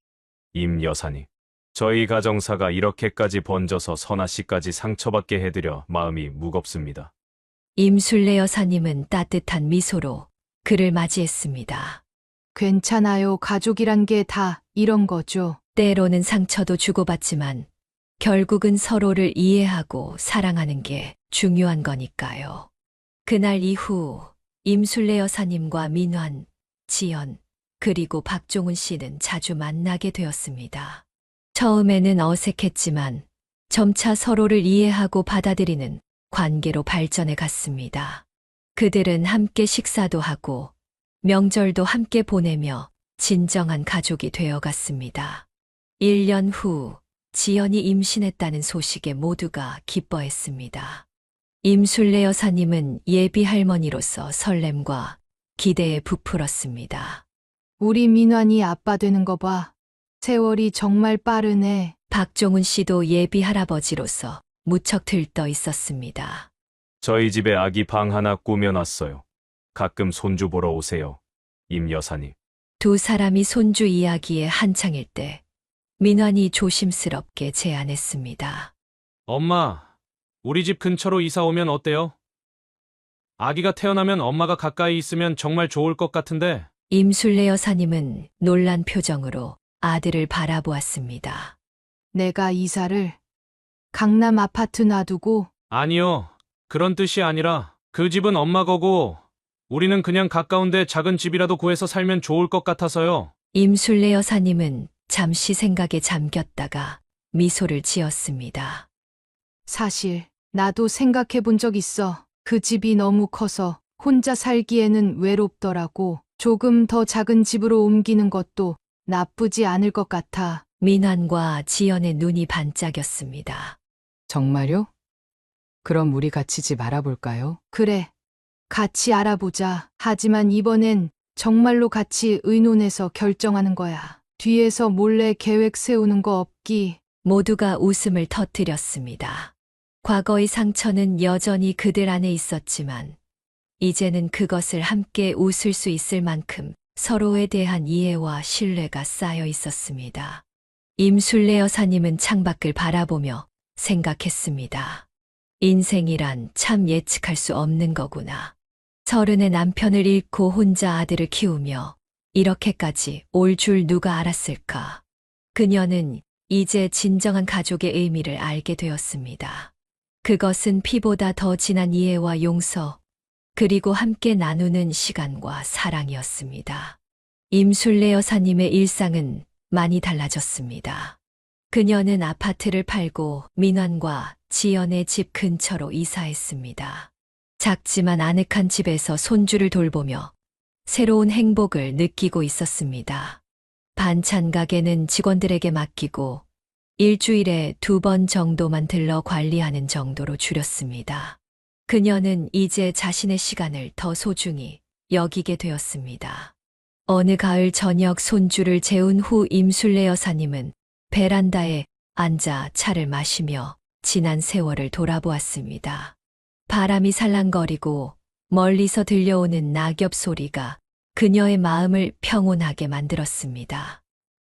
임 여사님. 저희 가정사가 이렇게까지 번져서 선아 씨까지 상처받게 해드려 마음이 무겁습니다. 임술래 여사님은 따뜻한 미소로 그를 맞이했습니다. 괜찮아요. 가족이란 게 다 이런 거죠. 때로는 상처도 주고받지만 결국은 서로를 이해하고 사랑하는 게 중요한 거니까요. 그날 이후 임술래 여사님과 민환, 지연, 그리고 박종훈 씨는 자주 만나게 되었습니다. 처음에는 어색했지만 점차 서로를 이해하고 받아들이는 관계로 발전해 갔습니다. 그들은 함께 식사도 하고 명절도 함께 보내며 진정한 가족이 되어 갔습니다. 1년 후 지연이 임신했다는 소식에 모두가 기뻐했습니다. 임술래 여사님은 예비 할머니로서 설렘과 기대에 부풀었습니다. 우리 민환이 아빠 되는 거 봐. 세월이 정말 빠르네. 박종훈 씨도 예비 할아버지로서 무척 들떠 있었습니다. 저희 집에 아기 방 하나 꾸며놨어요. 가끔 손주 보러 오세요. 임 여사님. 두 사람이 손주 이야기에 한창일 때 민환이 조심스럽게 제안했습니다. 엄마, 우리 집 근처로 이사 오면 어때요? 아기가 태어나면 엄마가 가까이 있으면 정말 좋을 것 같은데. 임술래 여사님은 놀란 표정으로 아들을 바라보았습니다. 내가 이사를 강남 아파트 놔두고. 아니요. 그런 뜻이 아니라 그 집은 엄마 거고 우리는 그냥 가까운데 작은 집이라도 구해서 살면 좋을 것 같아서요. 임술래 여사님은 잠시 생각에 잠겼다가 미소를 지었습니다. 사실 나도 생각해 본 적 있어. 그 집이 너무 커서 혼자 살기에는 외롭더라고. 조금 더 작은 집으로 옮기는 것도 나쁘지 않을 것 같아. 민환과 지연의 눈이 반짝였습니다. 정말요? 그럼 우리 같이 집 알아볼까요? 그래. 같이 알아보자. 하지만 이번엔 정말로 같이 의논해서 결정하는 거야. 뒤에서 몰래 계획 세우는 거 없기. 모두가 웃음을 터뜨렸습니다. 과거의 상처는 여전히 그들 안에 있었지만 이제는 그것을 함께 웃을 수 있을 만큼 서로에 대한 이해와 신뢰가 쌓여 있었습니다. 임술래 여사님은 창밖을 바라보며 생각했습니다. 인생이란 참 예측할 수 없는 거구나. 30의 남편을 잃고 혼자 아들을 키우며 이렇게까지 올 줄 누가 알았을까. 그녀는 이제 진정한 가족의 의미를 알게 되었습니다. 그것은 피보다 더 진한 이해와 용서, 그리고 함께 나누는 시간과 사랑이었습니다. 임술래 여사님의 일상은 많이 달라졌습니다. 그녀는 아파트를 팔고 민환과 지연의 집 근처로 이사했습니다. 작지만 아늑한 집에서 손주를 돌보며 새로운 행복을 느끼고 있었습니다. 반찬 가게는 직원들에게 맡기고 일주일에 2번 정도만 들러 관리하는 정도로 줄였습니다. 그녀는 이제 자신의 시간을 더 소중히 여기게 되었습니다. 어느 가을 저녁 손주를 재운 후 임술래 여사님은 베란다에 앉아 차를 마시며 지난 세월을 돌아보았습니다. 바람이 살랑거리고 멀리서 들려오는 낙엽 소리가 그녀의 마음을 평온하게 만들었습니다.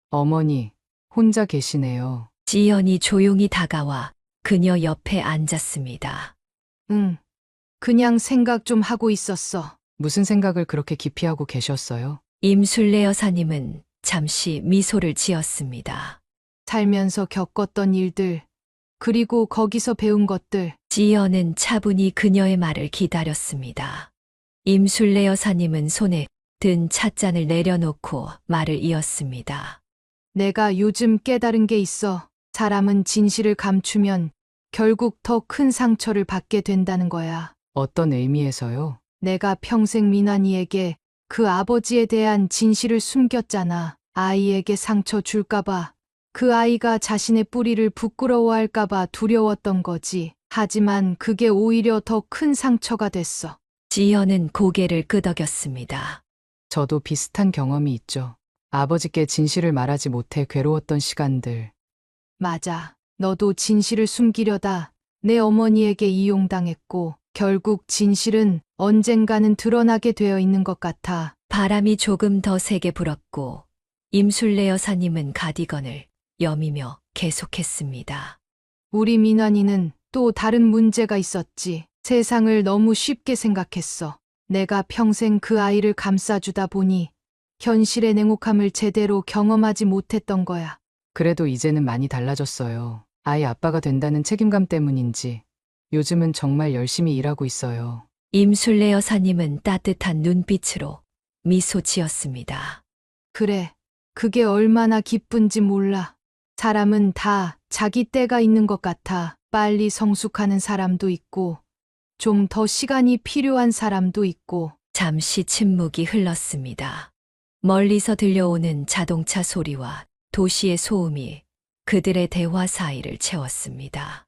어머니, 혼자 계시네요. 지연이 조용히 다가와 그녀 옆에 앉았습니다. 응. 그냥 생각 좀 하고 있었어. 무슨 생각을 그렇게 깊이 하고 계셨어요? 임술래 여사님은 잠시 미소를 지었습니다. 살면서 겪었던 일들, 그리고 거기서 배운 것들. 지연은 차분히 그녀의 말을 기다렸습니다. 임술래 여사님은 손에 든 찻잔을 내려놓고 말을 이었습니다. 내가 요즘 깨달은 게 있어. 사람은 진실을 감추면 결국 더 큰 상처를 받게 된다는 거야. 어떤 의미에서요? 내가 평생 민환이에게 그 아버지에 대한 진실을 숨겼잖아. 아이에게 상처 줄까봐. 그 아이가 자신의 뿌리를 부끄러워할까봐 두려웠던 거지. 하지만 그게 오히려 더 큰 상처가 됐어. 지연은 고개를 끄덕였습니다. 저도 비슷한 경험이 있죠. 아버지께 진실을 말하지 못해 괴로웠던 시간들. 맞아. 너도 진실을 숨기려다 내 어머니에게 이용당했고, 결국 진실은 언젠가는 드러나게 되어 있는 것 같아. 바람이 조금 더 세게 불었고 임술래 여사님은 가디건을 여미며 계속했습니다. 우리 민환이는 또 다른 문제가 있었지. 세상을 너무 쉽게 생각했어. 내가 평생 그 아이를 감싸주다 보니 현실의 냉혹함을 제대로 경험하지 못했던 거야. 그래도 이제는 많이 달라졌어요. 아이 아빠가 된다는 책임감 때문인지 요즘은 정말 열심히 일하고 있어요. 임술래 여사님은 따뜻한 눈빛으로 미소 지었습니다. 그래, 그게 얼마나 기쁜지 몰라. 사람은 다 자기 때가 있는 것 같아. 빨리 성숙하는 사람도 있고, 좀 더 시간이 필요한 사람도 있고. 잠시 침묵이 흘렀습니다. 멀리서 들려오는 자동차 소리와 도시의 소음이 그들의 대화 사이를 채웠습니다.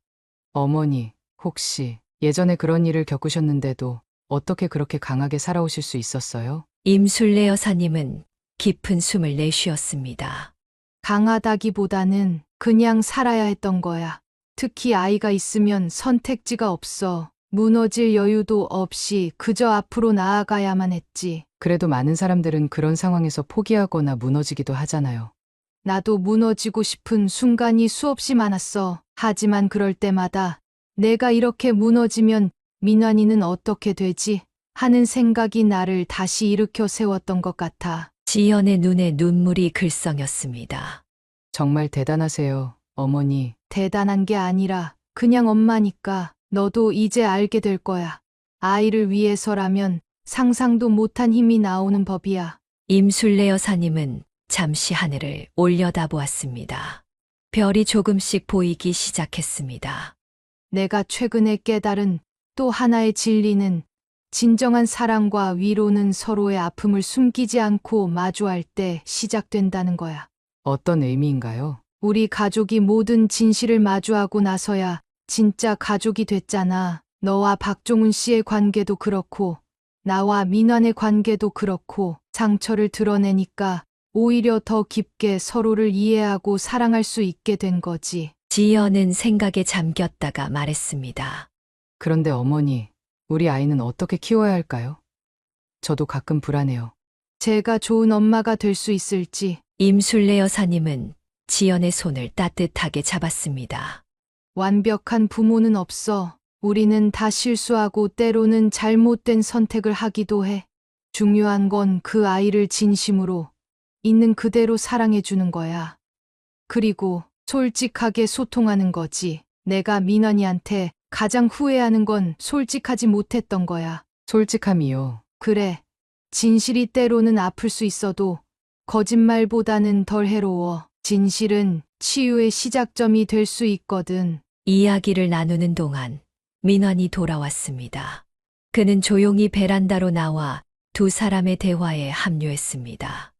어머니, 혹시 예전에 그런 일을 겪으셨는데도 어떻게 그렇게 강하게 살아오실 수 있었어요? 임술래 여사님은 깊은 숨을 내쉬었습니다. 강하다기보다는 그냥 살아야 했던 거야. 특히 아이가 있으면 선택지가 없어. 무너질 여유도 없이 그저 앞으로 나아가야만 했지. 그래도 많은 사람들은 그런 상황에서 포기하거나 무너지기도 하잖아요. 나도 무너지고 싶은 순간이 수없이 많았어. 하지만 그럴 때마다 내가 이렇게 무너지면 민환이는 어떻게 되지? 하는 생각이 나를 다시 일으켜 세웠던 것 같아. 지연의 눈에 눈물이 글썽였습니다. 정말 대단하세요, 어머니. 대단한 게 아니라 그냥 엄마니까. 너도 이제 알게 될 거야. 아이를 위해서라면 상상도 못한 힘이 나오는 법이야. 임술래 여사님은 잠시 하늘을 올려다보았습니다. 별이 조금씩 보이기 시작했습니다. 내가 최근에 깨달은 또 하나의 진리는 진정한 사랑과 위로는 서로의 아픔을 숨기지 않고 마주할 때 시작된다는 거야. 어떤 의미인가요? 우리 가족이 모든 진실을 마주하고 나서야 진짜 가족이 됐잖아. 너와 박종훈 씨의 관계도 그렇고 나와 민환의 관계도 그렇고 상처를 드러내니까 오히려 더 깊게 서로를 이해하고 사랑할 수 있게 된 거지. 지연은 생각에 잠겼다가 말했습니다. 그런데 어머니, 우리 아이는 어떻게 키워야 할까요? 저도 가끔 불안해요. 제가 좋은 엄마가 될 수 있을지. 임술래 여사님은 지연의 손을 따뜻하게 잡았습니다. 완벽한 부모는 없어. 우리는 다 실수하고 때로는 잘못된 선택을 하기도 해. 중요한 건 그 아이를 진심으로 있는 그대로 사랑해주는 거야. 그리고 솔직하게 소통하는 거지. 내가 민환이한테 가장 후회하는 건 솔직하지 못했던 거야. 솔직함이요. 그래. 진실이 때로는 아플 수 있어도 거짓말보다는 덜 해로워. 진실은 치유의 시작점이 될 수 있거든. 이야기를 나누는 동안 민환이 돌아왔습니다. 그는 조용히 베란다로 나와 두 사람의 대화에 합류했습니다.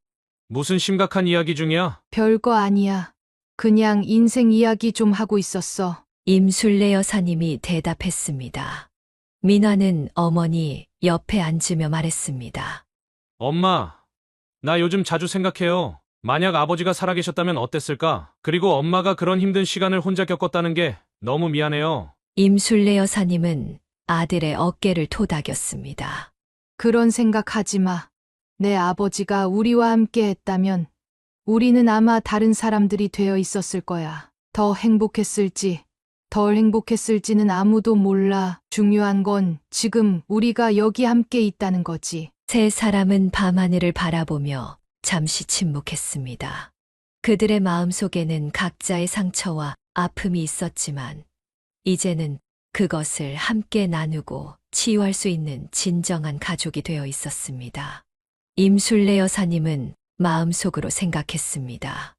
무슨 심각한 이야기 중이야? 별거 아니야. 그냥 인생 이야기 좀 하고 있었어. 임술래 여사님이 대답했습니다. 민환은 어머니 옆에 앉으며 말했습니다. 엄마, 나 요즘 자주 생각해요. 만약 아버지가 살아계셨다면 어땠을까? 그리고 엄마가 그런 힘든 시간을 혼자 겪었다는 게 너무 미안해요. 임술래 여사님은 아들의 어깨를 토닥였습니다. 그런 생각하지 마. 내 아버지가 우리와 함께 했다면 우리는 아마 다른 사람들이 되어 있었을 거야. 더 행복했을지, 덜 행복했을지는 아무도 몰라. 중요한 건 지금 우리가 여기 함께 있다는 거지. 세 사람은 밤하늘을 바라보며 잠시 침묵했습니다. 그들의 마음속에는 각자의 상처와 아픔이 있었지만 이제는 그것을 함께 나누고 치유할 수 있는 진정한 가족이 되어 있었습니다. 임술래 여사님은 마음속으로 생각했습니다.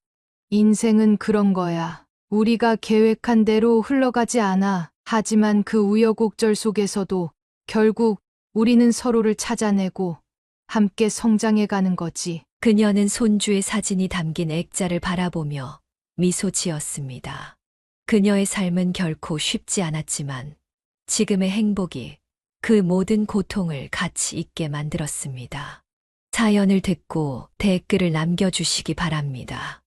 인생은 그런 거야. 우리가 계획한 대로 흘러가지 않아. 하지만 그 우여곡절 속에서도 결국 우리는 서로를 찾아내고 함께 성장해 가는 거지. 그녀는 손주의 사진이 담긴 액자를 바라보며 미소 지었습니다. 그녀의 삶은 결코 쉽지 않았지만 지금의 행복이 그 모든 고통을 같이 잊게 만들었습니다. 사연을 듣고 댓글을 남겨주시기 바랍니다.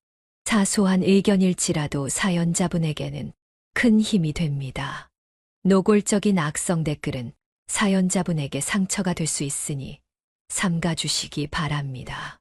사소한 의견일지라도 사연자분에게는 큰 힘이 됩니다. 노골적인 악성 댓글은 사연자분에게 상처가 될 수 있으니 삼가주시기 바랍니다.